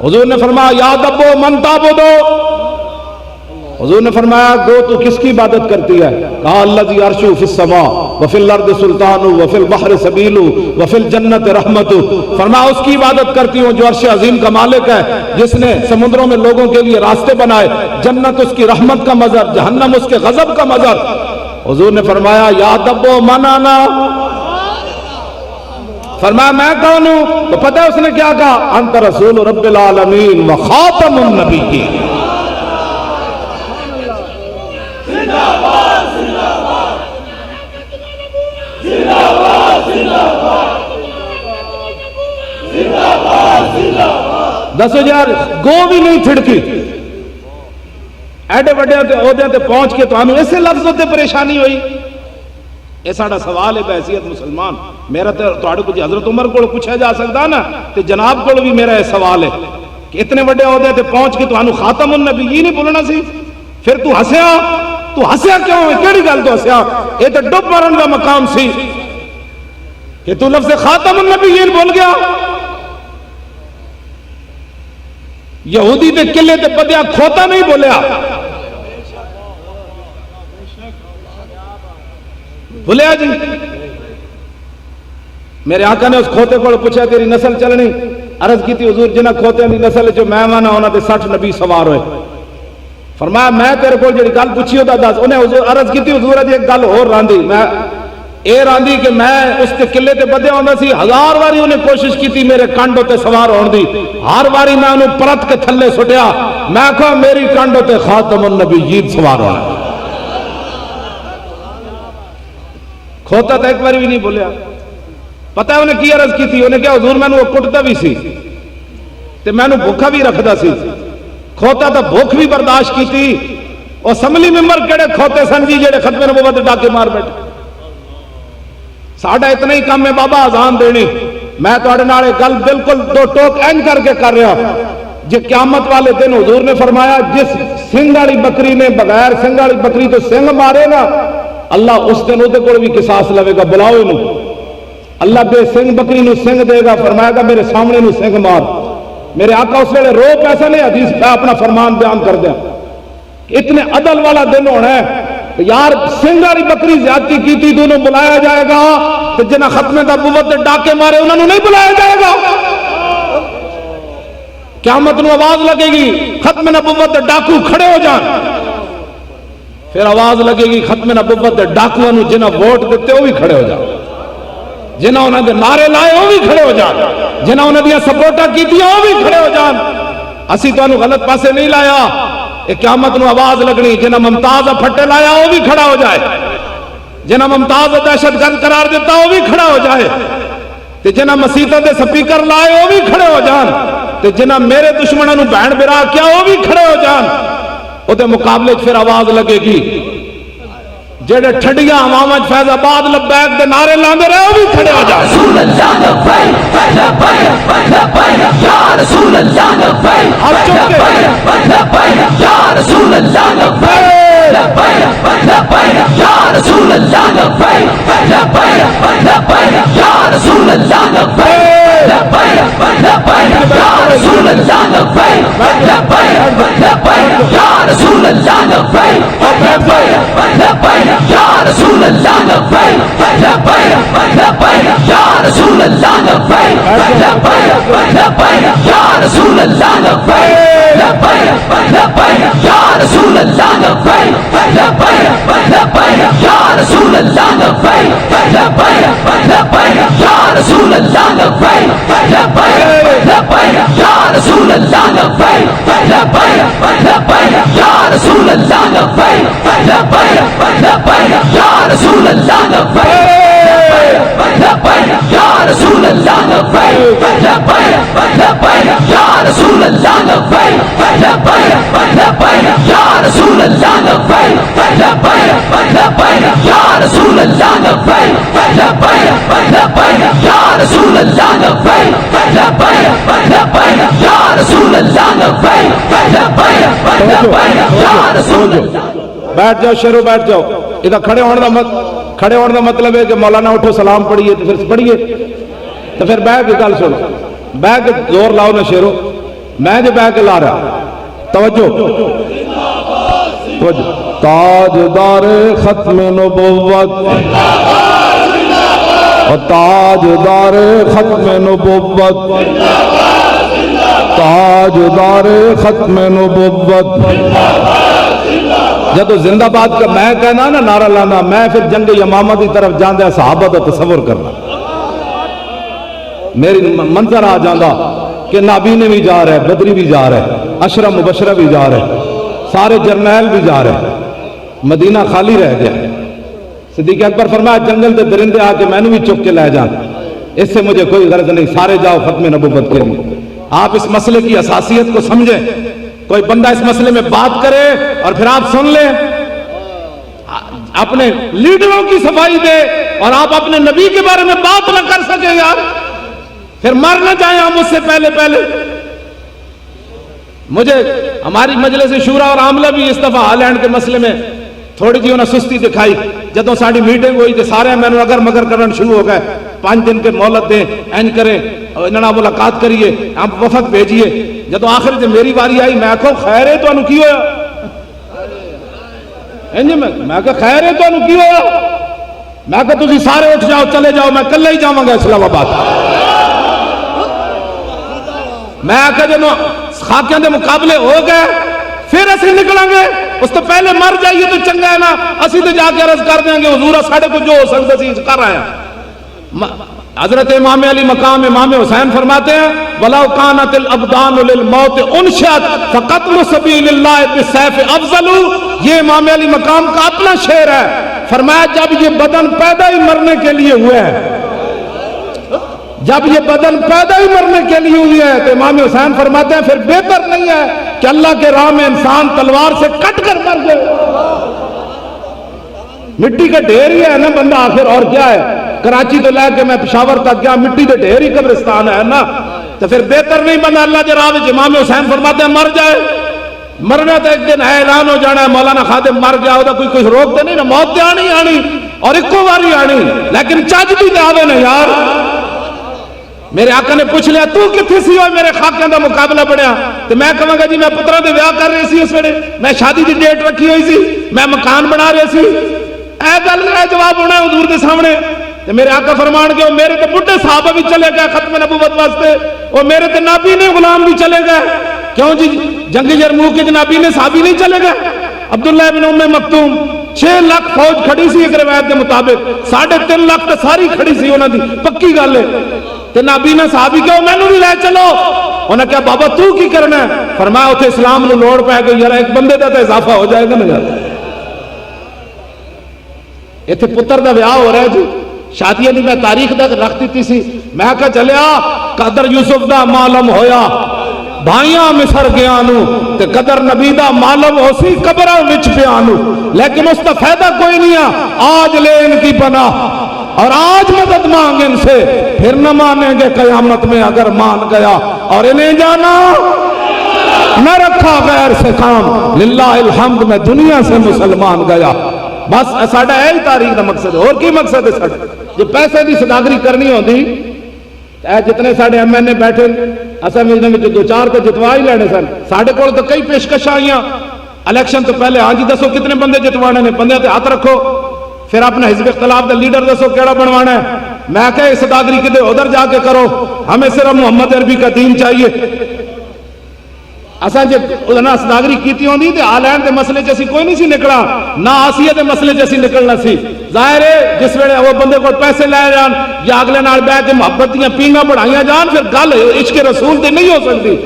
حضور نے فرمایا یا دبو من تعبدو، حضور نے فرمایا گو تو کس کی عبادت کرتی ہے، کہا الذی عرشہ فی السماء وفی الارض سلطان وفی البحر سبیل وفی الجنت رحمت، فرمایا اس کی عبادت کرتی ہوں جو عرش عظیم کا مالک ہے، جس نے سمندروں میں لوگوں کے لیے راستے بنائے، جنت اس کی رحمت کا مظہر، جہنم اس کے غضب کا مظہر، حضور نے فرمایا یا دبو من انا، فرمایا میں کون ہوں، تو پتہ ہے اس نے کیا کہا انت رسول رب العالمین و خاتم النبیین، دسو یار گو بھی نہیں چھڑکی، ایڈے وڈے عہدے تے پہنچ کے تو ہمیں ایسے لفظوں تے پریشانی ہوئی، یہ ساڑا سوال ہے بحیثیت مسلمان، میرا تو کچھ حضرت عمر کو پوچھا جا سکتا نا، تو جناب کو بھی میرا یہ سوال ہے کہ اتنے بڑے عہدے تے پہنچ کے تو خاتم النبیین نہیں بولنا سی، پھر تو ہسیا کیوں ہے، کیڑی گل تو ہسیا، یہ تو ڈب مارن کا مقام سی کہ تو لفظ خاتم النبیین بول گیا، یہودی تے قلعے تے بدیا کھوتا نہیں بولیا، بولیا جی، میرے آقا نے اس کھوتے کو پوچھا تیری نسل چلنی، عرض کی تھی حضور جنہ کھوتے دی نسل جو میں مانا ہونا تے 60 نبی سوار ہوئے، فرمایا میں تیرے کو جڑی گل پوچھی ہوتا دس، انہیں حضور عرض کی تھی حضور جی ایک گل اور راندی، میں اے راندی کہ میں اس تے قلعے تے بدیا ہونا سی، 1000 باری انہیں کوشش کی تھی میرے کانڈوں تے سوار ہون دی، ہر باری میں انہوں پرت کے تھلے سٹیا، میں کہا میری کانڈوں تے خاتم النبیین سوار ہونا، کھوتا تو ایک باری بھی نہیں بولیا، پتہ ہے انہیں کی عرض کی تھی، انہیں کیا حضور میں نے وہ کٹتا بھی سی تے میں نے بھوکا بھی رکھدا سی، کھوتا تو بھوک بھی برداشت کی تھی، اور اسمبلی ممبر کیڑے کھوتے سن جی جڑے ختم نبوت ڈاکے مار بیٹھے، ساڈا اتنا ہی کام ہے بابا اذان دینی، میں تواڈے نال گل بالکل دو ٹوک این کر کے کر رہا، جی قیامت والے دن حضور نے فرمایا جس سنگ والی بکری نے بغیر سنگ والی بکری تو سنگ مارے نا اللہ اس دن وہ بھی قصاص لوے گا، بلاؤ انہوں، اللہ بے سنگ بکری نو سنگ دے گا، فرمائے گا میرے سامنے نو سنگ مار۔ میرے آقا اس ویلے رو پیسہ نہیں، حدیث میں اپنا فرمان بیان کر دیں، اتنے عدل والا دن ہونا ہے یار، سنگ والی بکری زیادتی کی تھی تو انہوں بلایا جائے گا، تو جنہ ختم نبوت ڈاکے مارے انہوں نے نہیں بلایا جائے گا۔ قیامت نو آواز لگے گی ختم نبوت ڈاکو کھڑے ہو جان، پھر آواز لگے گی ختم نبوت ڈاکو نو جنہ ووٹ دیتے وہ بھی کھڑے ہو جان، جنہ انہوں نے نعرے لائے وہ بھی کھڑے ہو جان، جنہ انہوں نے سپورٹا کی تھی وہ بھی کھڑے ہو جان۔ اسی تو انہوں غلط پاسے نہیں لایا، ایک قیامت نو آواز لگنی جنہ ممتاز پھٹے لایا وہ بھی کھڑا ہو جائے، جنہ ممتاز دہشت گرد قرار دیتا وہ بھی کھڑا ہو جائے، تے جنہ مسیطہ دے سپیکر لائے وہ بھی کھڑے ہو جان، تے جنہ میرے دشمنوں نو بہن برا کیا وہ بھی کھڑے ہو جان۔ وہ دے مقابلے پھر آواز لگے گی جڑے ٹھڈیاں عوام فیض آباد لبیک دے نعرے لاندے رہے وہ بھی کھڑے ہو جان۔ رسول اللہ لبیک لبیک لبیک یا رسول اللہ لبیک لبیک لبیک یا رسول اللہ لبیک لبیک لبیک یا رسول اللہ لبیک لبیک لبیک یا رسول اللہ لبیک لبیک لبیک یا رسول اللہ لبیک لبیک لبیک یا رسول اللہ لبیک لبیک لبیک یا رسول اللہ لبیک لبیک لبیک یا رسول اللہ لبیک لبیک لبیک یا رسول اللہ لبیک لبیک لبیک یا رسول اللہ لبیک لبیک لبیک یا رسول اللہ لبیک لبیک لبیک یا رسول اللہ لبیک لبیک لبیک یا رسول اللہ لبیک لبیک لبیک یا رسول اللہ لبیک لبیک لبیک یا رسول اللہ لبیک لبیک یا رسول اللہ لبیک لبیک لبیک یا رسول اللہ لبیک لبیک لبیک یا رسول اللہ لبیک لبیک لبیک یا رسول اللہ لبیک لبیک لبیک یا رسول اللہ لبیک لبیک لبیک یا رسول اللہ لبیک لبیک لبیک یا رسول اللہ۔ بیٹھ جاؤ شیرو بیٹھ جاؤ، ادھر کھڑے ہونے کا مطلب ہے کہ مولانا اٹھو سلام پڑھیے تو پھر پڑھیے، تو پھر بیٹھ کے گل سنو، بیٹھ کے زور لاؤ نا شیرو، میں جو بیٹھ کے لا رہا، توجہ توجہ۔ تاجدار ختم نبوت اور تاجدار ختم نبوت، تاجدار ختم نبوت۔ جب زندہ باد کا میں کہنا نا نعرہ لانا، میں پھر جنگ یمامہ کی طرف جاندے صحابہ کا تصور کرنا، میری منظر آ جاندہ کہ نابینے بھی جا رہے، بدری بھی جا رہے، عشرہ مبشرہ بھی جا رہے، سارے جرنیل بھی جا رہے، مدینہ خالی رہ گیا۔ صدیق اکبر فرمایا جنگل دے درندے آ کے میں نے بھی چک کے لے جان، اس سے مجھے کوئی غرض نہیں، سارے جاؤ ختم نبوت کے لیے۔ آپ اس مسئلے کی اساسیت کو سمجھیں، کوئی بندہ اس مسئلے میں بات کرے اور پھر آپ سن لیں، اپنے لیڈروں کی صفائی دے اور آپ اپنے نبی کے بارے میں بات نہ کر سکیں یار، پھر مر نہ جائیں ہم اس سے پہلے۔ مجھے ہماری مجلس شورا اور عاملہ بھی اس دفعہ ہالینڈ کے مسئلے میں تھوڑی جی انہیں سستی دکھائی، جدوں ساری میٹنگ ہوئی تو سارے میں نے اگر مگر کرنا شروع ہو گئے، 5 دن کے مہلت دیں، اینج کریں، انہاں ملاقات کریے، آپ وفد بھیجیے۔ جدوں آخر جب میری باری آئی میں کہو خیر ہے تو انہوں کی ہویا، میں کہا خیر ہے تو انہوں کی ہویا، میں کہا تسی سارے اٹھ جاؤ چلے جاؤ، میں کل ہی جاؤں گا اسلام آباد۔ میں کہا جنہوں خاکیاں دے مقابلے ہو گئے پھر اسی نکلیں گے، اس تو پہلے مر جائیے تو چنگا ہے نا، اسی تو جا کے عرض کر دیں گے حضور ساڑھے کو جو ہو سکتا سی کر رہے ہیں۔ حضرت امام علی مقام امام حسین فرماتے ہیں وَلَوْ كَانَتِ الْأَبْدَانُ لِلْمَوْتِ أُنْشَأَتْ فَقَتْلُ سَبِيلِ اللَّهِ بِالسَّيْفِ أَفْضَلُ۔ یہ امام علی مقام کا اپنا شعر ہے، فرمایا جب یہ بدن پیدا ہی مرنے کے لیے ہوئے ہیں، جب یہ بدن پیدا ہی مرنے کے لیے ہوئی ہے تو امام حسین فرماتے ہیں پھر بہتر نہیں ہے کہ اللہ کے راہ میں انسان تلوار سے کٹ کر مر جائے۔ مٹی کا ڈھیر ہی ہے نا بندہ آخر، اور کیا ہے؟ کراچی تو لے کے میں پشاور تک گیا، مٹی کے ڈھیر ہی قبرستان ہے نا، تو پھر بہتر نہیں بندہ اللہ کے راہ میں۔ امام حسین فرماتے ہیں مر جائے، مرنا تو ایک دن اعلان ہو جانا ہے مولانا خادم مر گیا ہوتا کوئی روک دے نہیں نا موت تے آنی آنی اور ایکو باری آنی لیکن چج بھی تے آوے نا یار میرے آقا نے پوچھ لیا تو کتنے سی ہوئے میرے خاکیاں دا مقابلہ بڑھیا تو میں کہوں گا جی میں پترہ دے بیاہ کر رہی سی اس ویلے میں شادی دی ڈیٹ رکھی ہوئی سی میں مکان بنا رہی سی اے گل اے جواب ہونا ہے حضور دے سامنے تو میرے آقا فرمان گئے میرے تے بڑھے صحابہ بھی چلے گئے ختم نبوت واسطے اور میرے تے نبی نے غلام بھی چلے گئے کیوں جی جنگ یرموک کے نبی نے صحابی نہیں چلے گئے عبداللہ بن ام مکتوم 6 لاکھ فوج کھڑی سی ایک روایت کے مطابق 3.5 لاکھ تے ساری کھڑی سی انہاں دی پکی گل ہے تے نبی نے صحابی کہو مینوں بھی لے چلو انہاں کہا بابا تو کی کرنا ہے فرمایا اوتھے اسلام نو لوڑ پے گئی یار ایک بندے دا تے اضافہ ہو جائے گا نا یار ایتھے پتر دا بیاہ ہو رہا ہے جی شادیاں نہیں میں تاریخ دا رکھ دیتی سی میں کہا چلیا قدر یوسف دا معلوم ہویا بھائیاں مصر گیا نو تے قدر نبی دا معلوم ہو سی قبراں وچ پیا نو لیکن اس دا فائدہ کوئی نہیں ہے آج لے ان کی پناہ اور آج مدد مانگ ان سے پھر نہ مانیں گے قیامت میں اگر مان گیا اور انہیں جانا نہ رکھا غیر سے کام للہ الحمد میں دنیا سے مسلمان گیا بس ساڈا ہے ہی تاریخ دا مقصد ہے اور کی مقصد ہے ساڈا جو پیسے دی صداگری کرنی ہوندی اے جتنے ساڈے ایم این اے بیٹھے اساں میں 2-4 تے جتوا ہی لینے سن ساڈے کول تو کئی پیشکشاں آئیاں الیکشن تو پہلے ہاں جی دسو کتنے بندے جتوانے نے بندے تے ہاتھ رکھو پھر اپنا حزب اختلاف دا لیڈر دسو کیڑا بنوانا ہے میں کہے صداگری کدے ادھر جا کے کرو ہمیں صرف محمد عربی کا دین چاہیے اساں جے انہاں صداگری کیتی ہوندی تے آلین دے مسئلے چ اسی کوئی نہیں سی نکلا نہ آسیہ دے مسئلے چ اسی نکلنا سی ظاہر ہے جس ویلے وہ بندے کو پیسے لے جان یا اگلے نال بیٹھ کے محبت دیاں پینگاں بڑھائیاں جان پھر گل عشق رسول تے نہیں ہو سکتی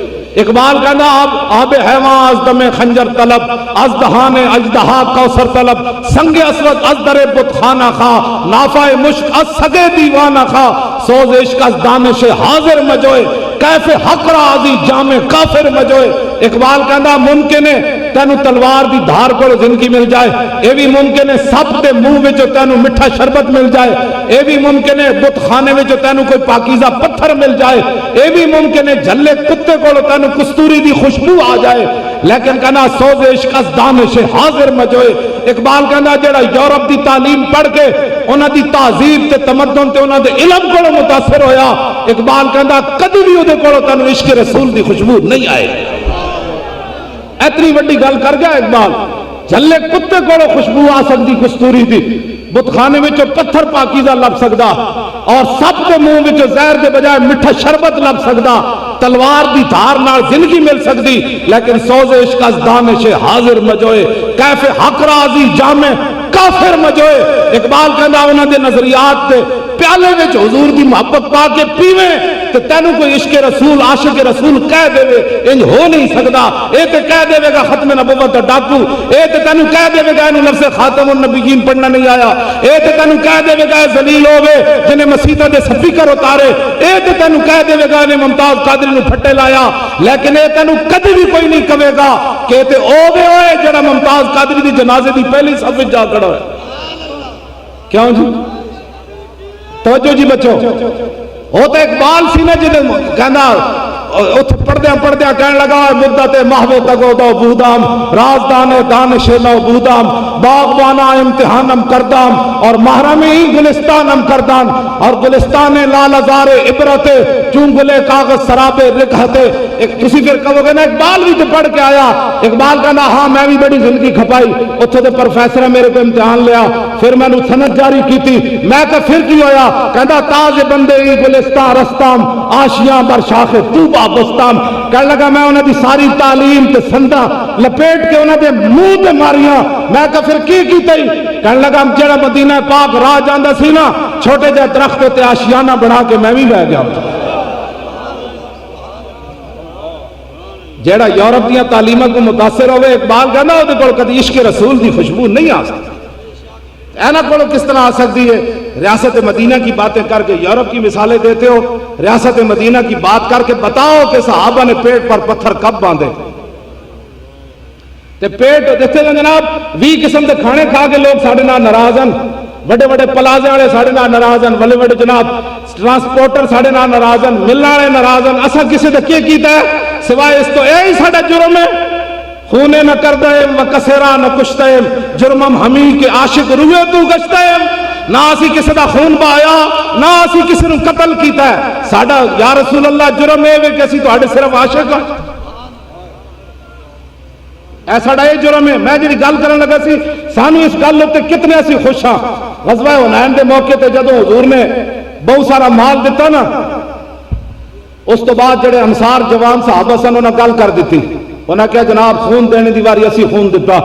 اقبال کہنا آب حیوان از دم خنجر طلب از دہان اجدہا کوثر طلب سنگ اسود از در بت خانہ خواہ نافع مشک از سگے دیوانہ خواہ سوز عشق از دانش حاضر مجوئے کیف حق راضی جامع کافر مجوئے اقبال کہنا ممکن ہے تینو تلوار دی دھار کو زندگی مل جائے اے بھی ممکن ہے سب دے منہ وچوں تینو مٹھا شربت مل جائے اے بھی ممکن ہے بت خانے وچوں تینو کوئی پاکیزہ پتھر مل جائے اے بھی ممکن ہے جھلے کتے کو تینو کستوری دی خوشبو آ جائے لیکن کہنا سوز عشق از دانش حاضر مجوئے اقبال کہنا جڑا یورپ دی تعلیم پڑھ کے انہاں دی تہذیب تے تمدن تے انہاں دے علم کو متاثر ہویا اقبال کہنا کدی بھی اودے کولوں تینو عشق رسول دی خوشبو نہیں آئے اتنی وڈی گل کر گیا اقبال جھلے کتے کولوں خوشبو آ سکتی کستوری دی بت خانے وچوں پتھر پاکیزہ لب سکدا اور سب کے منہ وچوں زہر دے بجائے میٹھا شربت لب سکدا تلوار دی دھار نال زندگی مل سکتی لیکن سوز عشق از دانش حاضر مجوئے کیف حق راضی جامع کافر مجوئے اقبال کہندا انہاں دے نظریات تے پیالے وچ حضور دی محبت پا کے پیویں تے تینو کوئی عشق رسول عاشق رسول کہہ دے انج ہو نہیں سکدا اے تے کہہ دے گا ختم نبوت دا ڈاکو اے تے تینو کہہ دے گا انہوں لفظ خاتم النبیین پڑھنا نہیں آیا اے تے تینو کہہ دے گا ذلیل ہوے جنہیں مسیطہ دے سپیکر اتارے اے تے تینو کہہ دے گا انہیں ممتاز قادری نو پھٹے لایا لیکن اے تینو کدی بھی کوئی نہیں کہے گا کہ تے اوے ہوئے جڑا ممتاز قادری دی جنازے دی پہلی صف وچ جا کھڑا ہے کیوں جی توجہ جی بچو ہوتا اقبال سی نا جنہیں کہنا پڑھدیاں کہنے لگا مدت محو تگو دو بودام رازدان دانش لو بودام باغبانا امتحانم کردام اور محرمی گلستانم کردان اور گلستان لال ازار عبرت چون گلے کاغذ سراب رکھتے کسی پھر کہو گے نا اقبال بھی تو پڑھ کے آیا اقبال کہنا ہاں میں بھی بڑی زندگی کھپائی اتھے تو پروفیسر میرے کو امتحان لیا پھر میں نے سند جاری کی تھی میں کہ پھر کی ہویا کہنا تاز بندے گلستان رستام آشیاں بر شاخ توبہ بستان کہنے لگا میں انہوں دی ساری تعلیم تے سندہ لپیٹ کے انہوں دے منہ تے ماریاں میں کہا پھر کی تئی کہنے لگا جڑا مدینہ پاک راہ جاندہ سی نا چھوٹے جے درخت تے آشیانہ بڑھا کے میں بھی بہ گیا جڑا یورپ دیاں تعلیمہ کو متاثر ہوئے اقبال کہنا ہو دے کول کدی عشق رسول دی خوشبو نہیں آ سکتی اینا کولو کس طرح آ سکتی ہے ریاست مدینہ کی باتیں کر کے یورپ کی مثالیں دیتے ہو ریاست مدینہ کی بات کر کے بتاؤ کہ صحابہ نے پیٹ پر پتھر کب باندھے تے پیٹ دیکھتے ہیں جناب 20 قسم دے کھانے کھا کے لوگ ساڑھے نہ ناراضن بڑے بڑے پلازے والے ساڑھے نہ ناراضن بڑے بڑے جناب ٹرانسپورٹر ساڑھے نہ ناراضن ملنے والے ناراضن اسا کسی دے کیتا ہے سوائے اس تو یہی ساڑھا جرم ہے خونے نہ کردیم و کسرا نہ کشتیم جرمم ہمی کے عاشق روئے تو گشتیم نہ اسی کسی دا خون بہایا نہ اسی کسی نو قتل کیتا ہے ساڈا یا رسول اللہ جرم اے کہ اسی تواڈے صرف عاشق ہاں اے ساڈا یہ جرم ہے میں جڑی گل کرن لگا سی سانو اس گل تے کتنے اسی خوش ہاں غزوہ حنین دے موقع تے جدوں حضور نے بہت سارا مال دیتا نا اس تو بعد جڑے انصار جوان صحابہ سن انہاں گل کر دیتی انہاں کہا جناب خون دینے دی واری اسی خون دیتا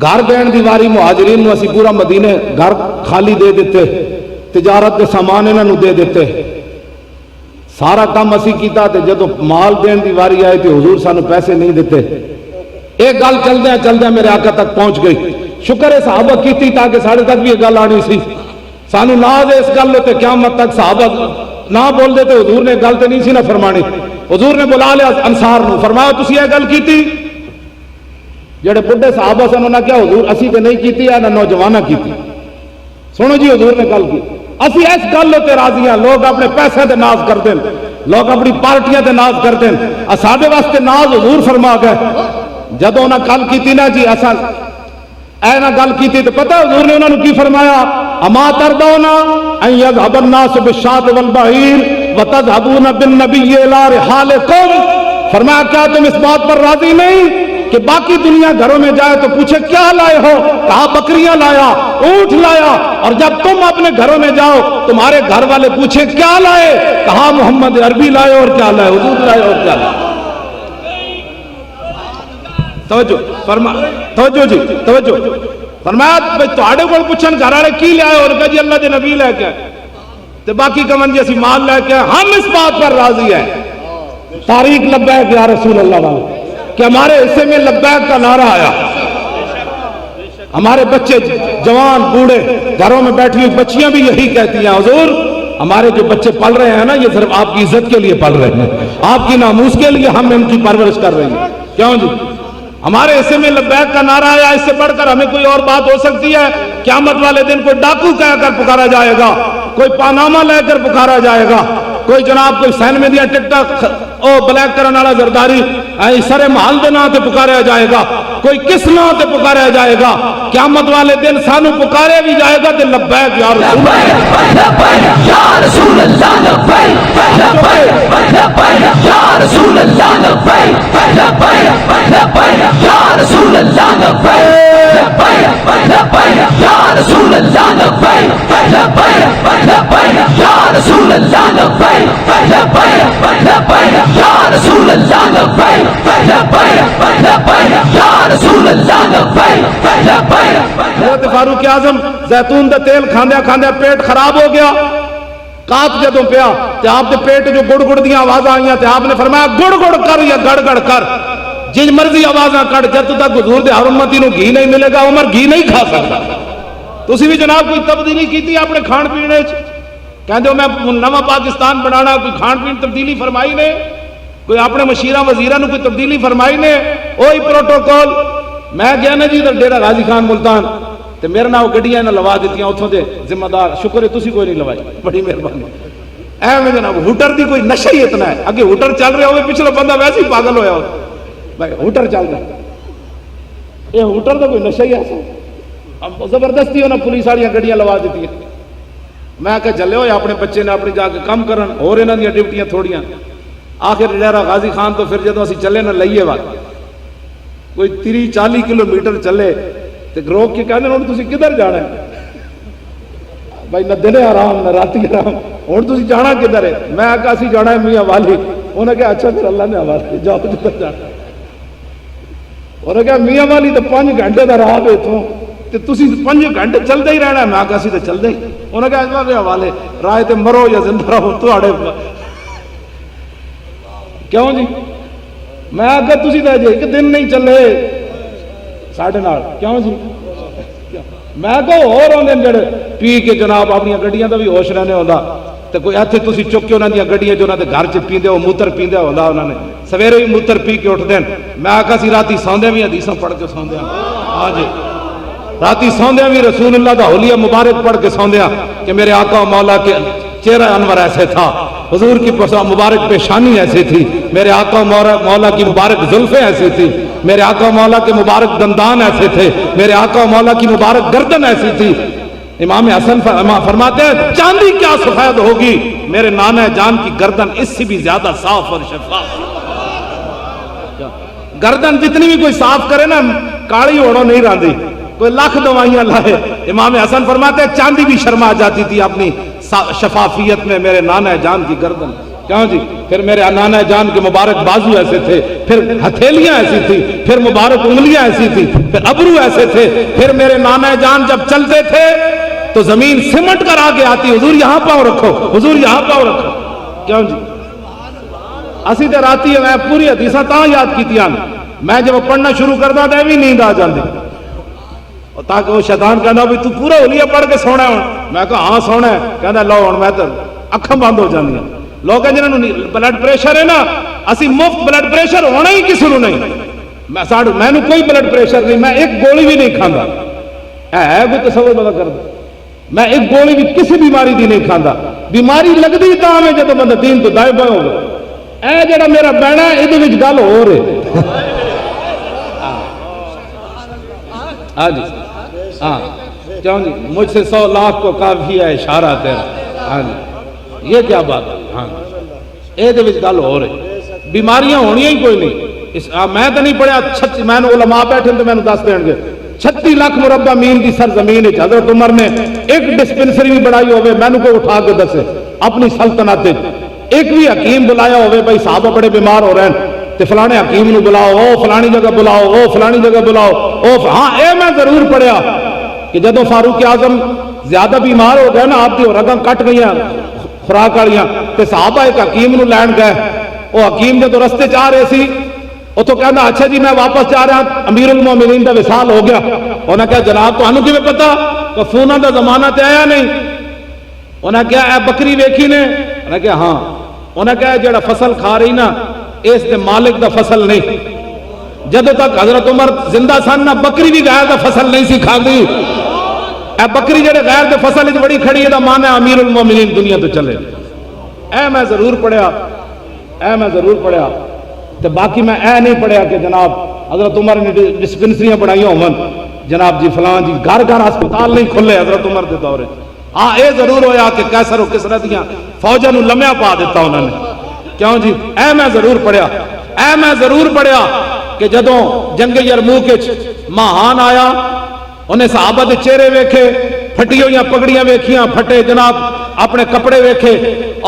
گھر دین دی واری مہاجرین نو اسی پورا مدینے گھر خالی دے دیتے تجارت کے سامان انہاں نو دے دیتے سارا کام اسی کیتا تے جدو مال دین دی واری آئی تے حضور سانو پیسے نہیں دیتے ایک گل چلدے میرے آقا تک پہنچ گئی شکر ہے صحابہ کیتی تاکہ ساڑھے تک بھی یہ گل آنی سی سانو ناز ہے اس گل تے قیامت تک صحابہ نہ بول دیتے حضور نے گل تے نہیں سی نہ فرمانی حضور نے بلا لیا انصار نو فرمایا تسی یہ گل کیتی جڑے بڑھے صحابہ سن انہاں کیا حضور اسی تے نہیں کیتی یا نہ نوجوانہ کیتی سنو جی حضور نے گل کی اسی اس گل تے راضی ہیں لوگ اپنے پیسے تے ناز کرتے ہیں لوگ اپنی پارٹیاں تے ناز کرتے ہیں ساڈے واسطے ناز حضور فرما گئے جدوں انہاں گل کیتی نا جی اساں اے نہ گل کیتی تے پتہ حضور نے انہاں نو کی فرمایا اما ترضون ان يذهب الناس بالشاة والبعير وتذهبون بالنبي الى رحالكم فرمایا کیا تم اس بات پر راضی نہیں کہ باقی دنیا گھروں میں جائے تو پوچھے کیا لائے ہو کہا بکریاں لایا اونٹ لایا اور جب تم اپنے گھروں میں جاؤ تمہارے گھر والے پوچھے کیا لائے کہا محمد عربی لائے اور کیا لائے حضور لائے اور کیا لائے توجہ جی توجہ فرمایا بھئی تواڈے کول پوچھن گھر والے کی لے آئے اور کہا جی اللہ دے نبی لے کے تے باقی کمن جی اسی مال لے کے ہم اس بات پر راضی ہیں تاریخ لبیک یا رسول اللہ والے کہ ہمارے حصے میں لبیک کا نعرہ آیا ہمارے بچے جوان بوڑھے گھروں میں بیٹھی ہوئی بچیاں بھی یہی کہتی ہیں حضور ہمارے جو بچے پل رہے ہیں نا یہ صرف آپ کی عزت کے لیے پل رہے ہیں آپ کی ناموس کے لیے ہم ان کی پرورش کر رہے ہیں کیوں جی ہمارے حصے میں لبیک کا نعرہ آیا اس سے بڑھ کر ہمیں کوئی اور بات ہو سکتی ہے قیامت والے دن کوئی ڈاکو کہہ کر پکارا جائے گا کوئی پانامہ لے کر پکارا جائے گا کوئی جناب کوئی سین میں دیا ٹک ٹاک او بلیک کرن والا زرداری سر محل دے نام تے پکارا جائے گا کوئی کس نام تے پکارا جائے گا قیامت والے دن سانو پکارے بھی جائے گا تے لبیک یا رسول لبیک یا رسول اللہ لبیک لبیک یا رسول اللہ لبیک لبیک لبیک یا رسول اللہ لبیک لبیک یا رسول اللہ لبیک لبیک لبیک یا رسول اللہ لبیک لبیک لبیک یا رسول اللہ لبیک لبیک لبیک یا رسول اللہ لبیک لبیک حضرت فاروق اعظم زیتون دا تیل کھاندیا کھاندیا پیٹ خراب ہو گیا کات جدوں پیا تے آپ دے پیٹ جو گڑ گڑ دیاں آوازاں آئیاں تے آپ نے فرمایا گڑ گڑ کر یا گڑ گڑ کر جن مرضی آوازاں کٹ جب تک حضور دے ہر امتی نو گھی نہیں ملے گا عمر گھی نہیں کھا سکتا تسی بھی جناب کوئی تبدیلی کیتی اپنے کھان پینے وچ کہندے ہو میں نواں پاکستان بنانا کوئی کھان پین تبدیلی فرمائی نے کوئی اپنے مشیراں وزیراں نو کوئی تبدیلی فرمائی نے وہی پروٹوکول میں گیا نا جی ڈیرا غازی خان ملتان تے میرے نال گڈیاں نہ لوا دتیاں اتھوں دے ذمہ دار شکر ہے تسی کوئی نہیں لوائی بڑی مہربانی ایویں جناب ہوٹر دی کوئی نشہ ہی اتنا ہے اگے ہوٹر چل رہا ہوئے پچھلا بندہ ویسے ہی پاگل ہویا ہو بھائی ہوٹر چل رہا یہ ہوٹر دا کوئی نشہ ہی ہے زبردستی انہاں پولیس والیاں گڈیاں لوا دتیاں میں کہ چلے ہوئے اپنے بچے نے اپنی جا کے کم کرن اور انہاں دی ڈیوٹیاں تھوڑیاں آخر ڈیرا غازی خان تو پھر جدوں اسی چلے نہ لئیے وا کوئی 30-40 کلومیٹر چلے تے روک کے کہندے ہن تسی کدھر جانا ہے بھائی نہ دن آرام نہ راتی آرام ہن تسی جانا کدھر ہے میں کہا اسی جانا ہے میاں والی انہوں نے کہا اچھا پھر اللہ نے حوالے جاؤ جدھر جانا انہوں نے کہا میاں والی تو 5 گھنٹے دا راہ اتوں تے تسی 5 گھنٹے چلدے ہی رہنا ہے میں کہا اسی تے چلدے ہی انہوں نے کہا اجوا دے حوالے راہ تے مرو یا زندہ رہو تواڈے کیوں جی میں آگے تسی تے جے ایک دن نہیں چلے ساڈے نال کیوں جی میں کہ اور ہوندے جڑے پی کے جناب اپنی گڈیاں دا بھی ہوش رہنے ہوندا تے کوئی ایتھے تسی چک کے انہاں دی گڈیاں جو انہاں دے گھر چ پیندے او موتر پیندے ہوندا انہاں نے سویرے ہی موتر پی کے اٹھدے میں آکھا سی راتی سوندے بھی حدیثاں پڑھ کے سوندے ہاں جی راتی سوندے بھی رسول اللہ دا حلیہ مبارک پڑھ کے سوندے کہ میرے آقا و مولا کے چہرہ انور ایسے تھا حضور کی مبارک پیشانی ایسی تھی، میرے آقا مولا کی مبارک زلفیں ایسی تھی، میرے آقا مولا کے مبارک دندان ایسے تھے، میرے آقا مولا کی مبارک گردن ایسی تھی۔ امام حسن فرماتے ہیں چاندی کیا سفید ہوگی، میرے نانا جان کی گردن اس سے بھی زیادہ صاف اور شفاف۔ گردن جتنی بھی کوئی صاف کرے نا کاڑی اوڑو نہیں راندی، کوئی لاکھ دوائیاں لائے، امام حسن فرماتے ہیں چاندی بھی شرما جاتی تھی اپنی شفافیت میں، میرے نانا جان کی گردن۔ کیوں جی؟ پھر میرے نانا جان کے مبارک بازو ایسے تھے، پھر ہتھیلیاں ایسی تھی، پھر مبارک انگلیاں ایسی تھی، پھر ابرو ایسے تھے، پھر میرے نانا جان جب چلتے تھے تو زمین سمٹ کر آگے آتی، حضور یہاں پاؤں رکھو، حضور یہاں پاؤں رکھو۔ کیوں جی؟ اسی تے راتی میں پوری حدیثاں تاں یاد کیتیاں، میں جب پڑھنا شروع کردا تے بھی نیند آ جاندی، اور تاکہ وہ شیطان کہنا بھی تو پورا ہولیہ پڑھ کے سونا ہے۔ میں کہا ہاں سونا ہے، کہنا لو ہن میں تو اکھاں بند ہو جاندیاں۔ لوگ جنہوں نے بلڈ پریشر ہے نا، اسی مفت بلڈ پریشر ہونا ہی کسی نو نہیں، میں نے کوئی بلڈ پریشر نہیں، میں ایک گولی بھی نہیں کھاندا، ہے کوئی تصور بتا کر دے، میں ایک گولی بھی کسی بیماری دی نہیں کھاندا۔ بیماری لگدی تاں میں جدوں بندہ دین تو دائیں بائیں ہو گیا۔ اے جڑا میرا بہنا ہے یہ وچ گل ہو رہی ہاں جی ہاں کیوں جی مجھ سے 100 لاکھ کو کافی ہے اشارہ تیرا، ہاں جی یہ کیا بات ہے، ہاں یہ گل ہو رہی، بیماریاں ہونی ہی کوئی نہیں۔ میں تو نہیں پڑھیا، میں نے علماء بیٹھے تو میں نے دس دیں گے 36 لاکھ مربع میل کی سرزمین حضرت عمر نے ایک ڈسپنسری بھی بنائی ہوئے، میں نے کوئی اٹھا کے دسے اپنی سلطنت، ایک بھی حکیم بلایا ہوئے بھائی صحابہ بڑے بیمار ہو رہے ہیں تے فلانے حکیم نو بلاؤ، او فلانی جگہ بلاؤ، او فلانی جگہ بلاؤ، او ہاں اے میں ضرور پڑھیا کہ جدو فاروق اعظم زیادہ بیمار ہو گئے نا، آپ دی رگاں کٹ گئی خوراک والیاں تے صحابہ ایک حکیم نو لین گئے، وہ حکیم جدو رستے چاہ رہے سی اتوں کہنا اچھا جی میں واپس جا رہا، امیر المومنین دا وصال ہو گیا۔ انہاں کہا جناب تانوں کیویں پتہ، کہ فوناں دا زمانہ تے آیا نہیں۔ انہاں کہا اے بکری ویکھی نے، انہاں کہا ہاں، انہاں کہا جڑا فصل کھا رہی نا اس دے مالک دا فصل نہیں، جدو تک حضرت عمر زندہ سن نا بکری بھی غیر دا فصل نہیں سی کھاندی، اے بکری جڑے غیر دے فصل وچ بڑی کھڑی ہے دا معنی امیر المومنین دنیا تو چلے۔ اے میں ضرور پڑھیا، اے میں ضرور پڑھیا، تے باقی میں اے نہیں پڑھیا کہ جناب حضرت عمر نے ڈسپنسریاں بنائی ہون، جناب جی فلان جی گھر گھر ہسپتال نہیں کھلے حضرت عمر دے دور۔ ہاں اے ضرور ہویا کہ قیصر و کسریٰ دیاں فوجاں نو لمیا پا دیتا انہوں نے۔ کیوں جی؟ اے میں ضرور پڑھیا، اے میں ضرور پڑھیا کہ جدوں جنگ یرموک وچ مہان آیا، انہیں صحابہ دے چہرے ویکھے، پھٹی ہوئی پگڑیاں ویکھیاں، پھٹے جناب اپنے کپڑے ویکھے،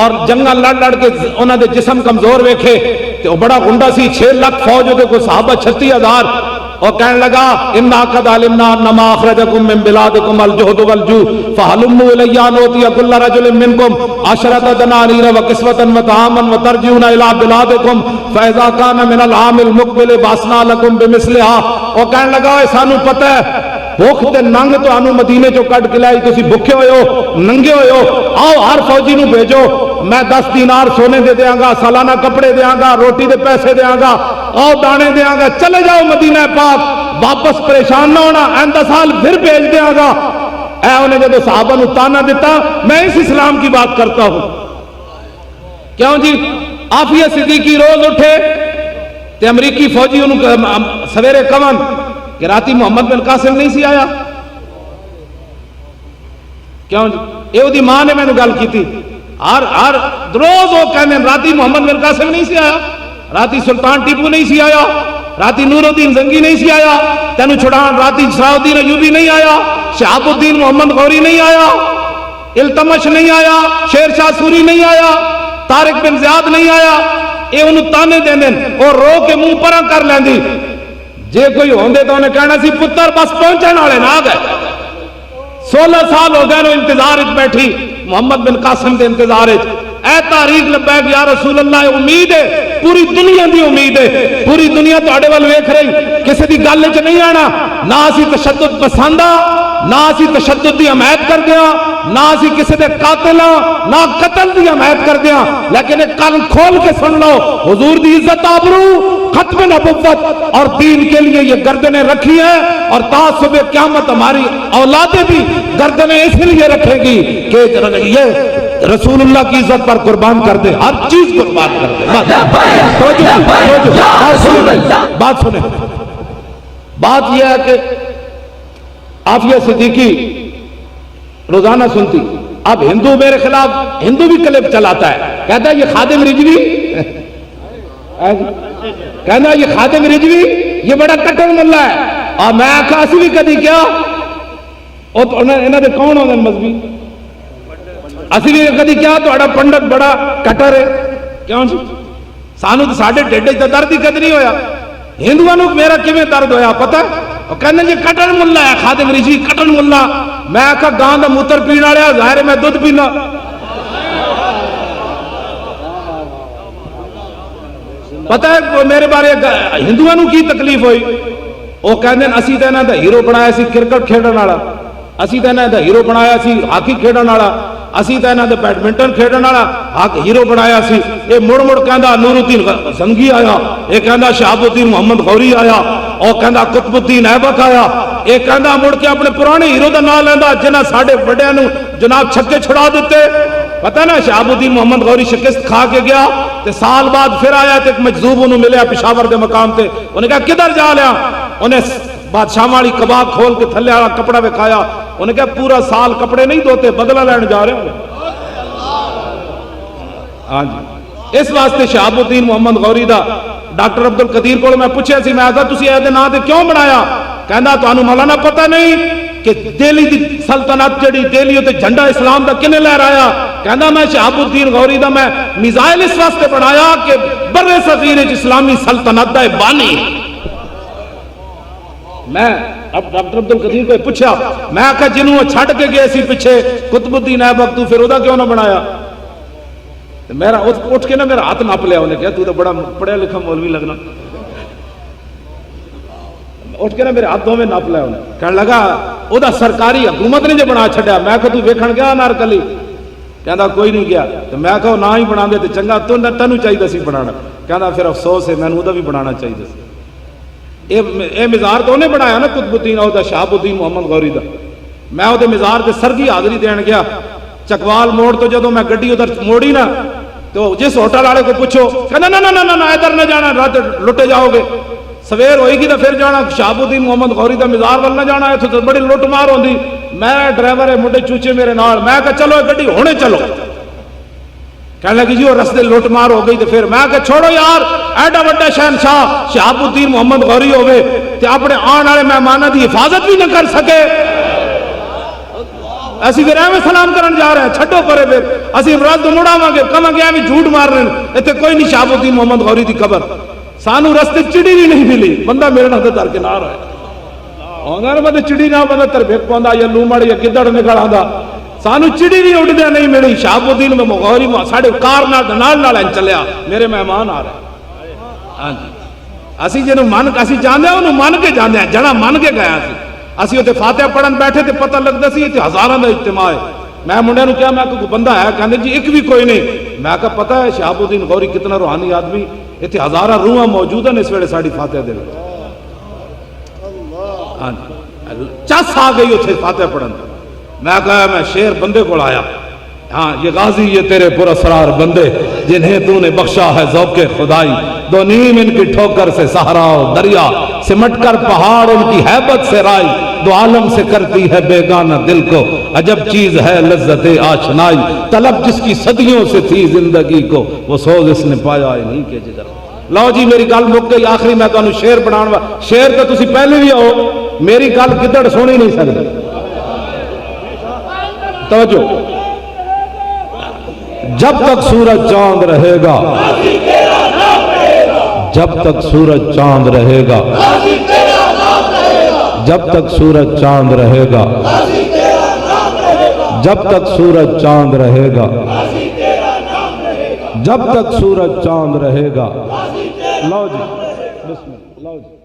اور جنگاں لڑ لڑ کے انہاں دے جسم کمزور ویکھے، تے وہ بڑا گنڈا سی، 6 لاکھ فوج دے کوئی صحابہ 36,000، اور کہنے لگا انا قد علمنا انما اخرجکم من بلادکم الجهد والجوع فهلموا الی نؤتی كل رجل منکم 10 دنانیر وکسوة وطعاما وترجعون الى بلادکم فاذا كان من العام المقبل باسنا لكم بمثلها۔ اور کہنے لگا سانو پتہ ہے بھوک تے ننگ تو آنو مدینے چو کٹ کے لائی، تسی بھوکے ہوئے ہو، ننگے ہوئے ہو، آؤ ہر فوجی نو بھیجو، میں 10 دینار سونے دے دیاں گا، سالانہ کپڑے دیاں گا، روٹی دے پیسے دیاں گا، آؤ دانے دیاں گا، چلے جاؤ مدینہ پاک، واپس پریشان نہ ہونا، آئندہ سال پھر بھیج دیاں گا۔ اے انہیں جدو صحابہ نو تانا دیتا، میں اس اسلام کی بات کرتا ہوں۔ کیوں جی؟ عافیہ صدیقی روز اٹھے تے امریکی فوجی انہوں سویرے کون کہ راتی محمد بن قاسم نہیں سی آیا۔ کیوں جی؟ یہ دی ماں نے میں نے گل کی تھی، ہر روز وہ کہنے راتی محمد بن قاسم نہیں سی آیا، راتی سلطان ٹیپو نہیں سی آیا، راتی نور الدین زنگی نہیں سی آیا، تینو چھڑان راتی شراف الدین ایوبی نہیں آیا، شہاب الدین محمد غوری نہیں آیا، التمش نہیں آیا، شیر شاہ سوری نہیں آیا، طارق بن زیاد نہیں آیا۔ یہ انہوں تانے دیں دیں اور رو کے منہ پرا کر لیں دی، جے کوئی ہوندے تو انہیں کہنا سی پتر بس پہنچن والے نہ گئے۔ 16 سال ہو گئے نو انتظار وچ بیٹھی محمد بن قاسم دے انتظار وچ۔ اے تاریخ لبیک یا رسول اللہ، امید ہے پوری دنیا دی امید ہے، پوری دنیا تہاڈے ول ویکھ رہی، کسی دی گل وچ نہیں آنا، نہ اسی تشدد پسند نہ اسی تشدد دی حمایت کر دیاں، نہ اسی کسی دے قاتل نہ قتل دی حمایت کر دیاں، لیکن ایک کان کھول کے سن لو، حضور دی عزت آبرو، ختم نبوت اور دین کے لیے یہ گردنیں رکھی ہیں، اور تا صبح قیامت ہماری اولادیں بھی گردنیں اس لیے رکھیں گی کہ یہ رسول اللہ کی عزت پر قربان کر دے, ہر چیز قربان کر دے. بات سنیں, بات یہ ہے کہ عافیہ صدیقی روزانہ سنتی, اب ہندو میرے خلاف, ہندو بھی کلپ چلاتا ہے, کہتا ہے یہ خادم رجوی, کہنا یہ خادم رجوی یہ بڑا کٹر ملا ہے. اور میں آخا اسی بھی کدی کیا انہوں نے کون ہوگا مذہبی, اسی بھی کدی کیا تو پنڈت بڑا کٹر ہے کیوں جی, سانو تو ساڑھے ڈیڈے تو درد ہی کد نہیں ہویا, ہندوانوں میرا کیویں درد ہویا پتہ, اور کہنا یہ کٹر ملا ہے خادم رجوی کٹر ملا. میں آخا گاں دا موتر پین والے ظاہر ہے میں دودھ پینا. پتہ ہے میرے بارے ہندوانوں کی تکلیف ہوئی, وہ کہندے اسی تے انہاں دا ہیرو بنایا سی کرکٹ کھیڈن والا, اسی تے انہاں دا ہیرو بنایا سی ہاکی کھیڈن والا, اسی تے انہاں دا بیڈمنٹن کھیڈن والا ہیرو بنایا سی. یہ مڑ مڑ کہندا نور الدین زنگی آیا, یہ کہندا شہاب الدین محمد غوری آیا, اور کہندا قطب الدین ایبک آیا, یہ کہندا مڑ کے اپنے پرانے ہیرو دا نام لیندا جنہاں ساڈے بڑیاں نوں جناب چھکے چھڑا دیتے. پتہ نا شہاب الدین محمد غوری شکست کھا کے گیا تے سال بعد پھر آیا تے ایک مجذوب انہوں ملیا پشاور دے مقام تے, انہیں کہا کدھر جا لیا, انہیں بادشاہ والی کباب کھول کے تھلے والا کپڑا وکھایا, انہیں کہا پورا سال کپڑے نہیں دھوتے بدلہ لین جا رہے ہیں. ہاں جی, اس واسطے شہاب الدین محمد غوری دا ڈاکٹر عبد القدیر کو میں پوچھا سی, میں آگا تسی اے دے نام تے کیوں بنایا, کہندا تانوں مولانا پتہ نہیں کہ دہلی دی سلطنت جڑی دہلی تے جھنڈا اسلام دا کنے لہرایا, کہندا میں شہاب الدین غوری دا میں میزائل اس واسطے بنایا کہ بر صغیر اسلامی سلطنت دا بانی. میں اب ڈاکٹر عبد القدیر کو پوچھا, میں آخا جنہوں چھڑ کے گئے سی پیچھے قطب الدین ایبک تو پھر ادا کیوں نہ بنایا. میرا اٹھ کے نا میرا ہاتھ ناپ لیا, انہیں کہا تو تو بڑا پڑھیا لکھا مولوی لگنا. اٹھ کے نا میرے ہاتھ دو میں ناپ لیا, انہیں کہنے لگا او دا سرکاری حکومت نے جو بنا چھڑیا. میں کہا تو ویکھن گیا نارکلی, کہندا کوئی نہیں گیا. تو میں کہا نہ ہی بنا دے تے چنگا, تینوں چاہیے سی بنانا. کہندا پھر افسوس ہے میں نے بھی بنانا چاہیے سی. اے مزار تو انہیں بنایا نا قطب الدین او دا شہاب الدین محمد غوری دا. میں او دے مزار تے سرگی حاضری دین گیا چکوال موڑ تو جدوں میں گڈی ادھر موڑی نا تو جس ہوٹل والے کو پوچھو کہنا نہ ادھر نہ جانا, رات لٹے جاؤ گے, سویر ہوئے گی تو پھر جانا شہاب الدین محمد غوری دا مزار وال نہ جانا, اتنے تو بڑی لٹ مار ہوندی. میں ڈرائیور ہے مڈے چوچے میرے نال, میں کہا چلو گڈی ہونے چلو. کہنے لگی جی وہ رستے لٹ مار ہو گئی. تو پھر میں کہا چھوڑو یار, ایڈا بڑا شہنشاہ شہاب الدین محمد غوری ہوئے تے اپنے آن والے مہمانوں دی حفاظت بھی نہ کر سکے. اسی پھر ایویں سلام کرن جا رہے ہیں, چھڈو پرے پھر اسی رد مڑاواں گے کہاں گے ایویں جھوٹ مار رہے ہیں, اتنے کوئی نہیں شہاب الدین محمد غوری دی قبر. سانو رستے چڑی بھی نہیں ملی, بندہ میرے نال در کے نار ہوئے ہوگا نا, بندے چڑی نہ بندہ تربیت پوندا یا لومڑ یا گدڑ نکل آندا, سانو چڑی نہیں اڑدیا نہیں ملی. شہاب الدین میں غوری ساڈے کار نال چلیا, میرے مہمان آ رہے. ہاں جی, اسی جنوں من اسی جاندے انہوں من کے جاندے ہیں, جڑا من کے گیا سی. اسی اتنے فاتحہ پڑھن بیٹھے تے پتہ لگتا سی اتنے ہزاراں دا اجتماع ہے. میں منڈے نوں کہا, میں کوئی بندہ ہے, کہندے جی ایک بھی کوئی نہیں. میں کہا پتہ ہے شہاب الدین غوری کتنا روحانی آدمی, اتنے ہزاراں روحاں موجود ہیں اس ویلے ساڈی فاتحہ دے وچ. ہاں جی, چس آ گئی اتنے فاتحہ پڑھن. میں کہا میں شیر بندے کو آیا, ہاں یہ غازی یہ تیرے پراسرار بندے جنہیں تو نے بخشا ہے ذوق خدائی, دو نیم ان کی ٹھوکر سے صحرا و دریا, سمٹ کر پہاڑ ان کی ہیبت سے رائی, دو عالم سے کرتی ہے بیگانہ دل کو عجب چیز ہے لذت آشنائی, طلب جس کی صدیوں سے تھی زندگی کو وہ سوز اس نے پایا ہے نہیں کہ جدر. لو جی میری گل مک گئی, آخری میں تمہیں شیر بناؤں گا. شیر تو تسی پہلے بھی ہو, میری گل گدڑ سنی نہیں سکتے. توجہ, جب تک سورج چاند رہے گا, جب تک سورج چاند رہے گا, جب تک سورج چاند رہے گا, جب تک سورج چاند رہے گا, جب تک سورج چاند رہے گا. لو جی بسم اللہ, لو جی.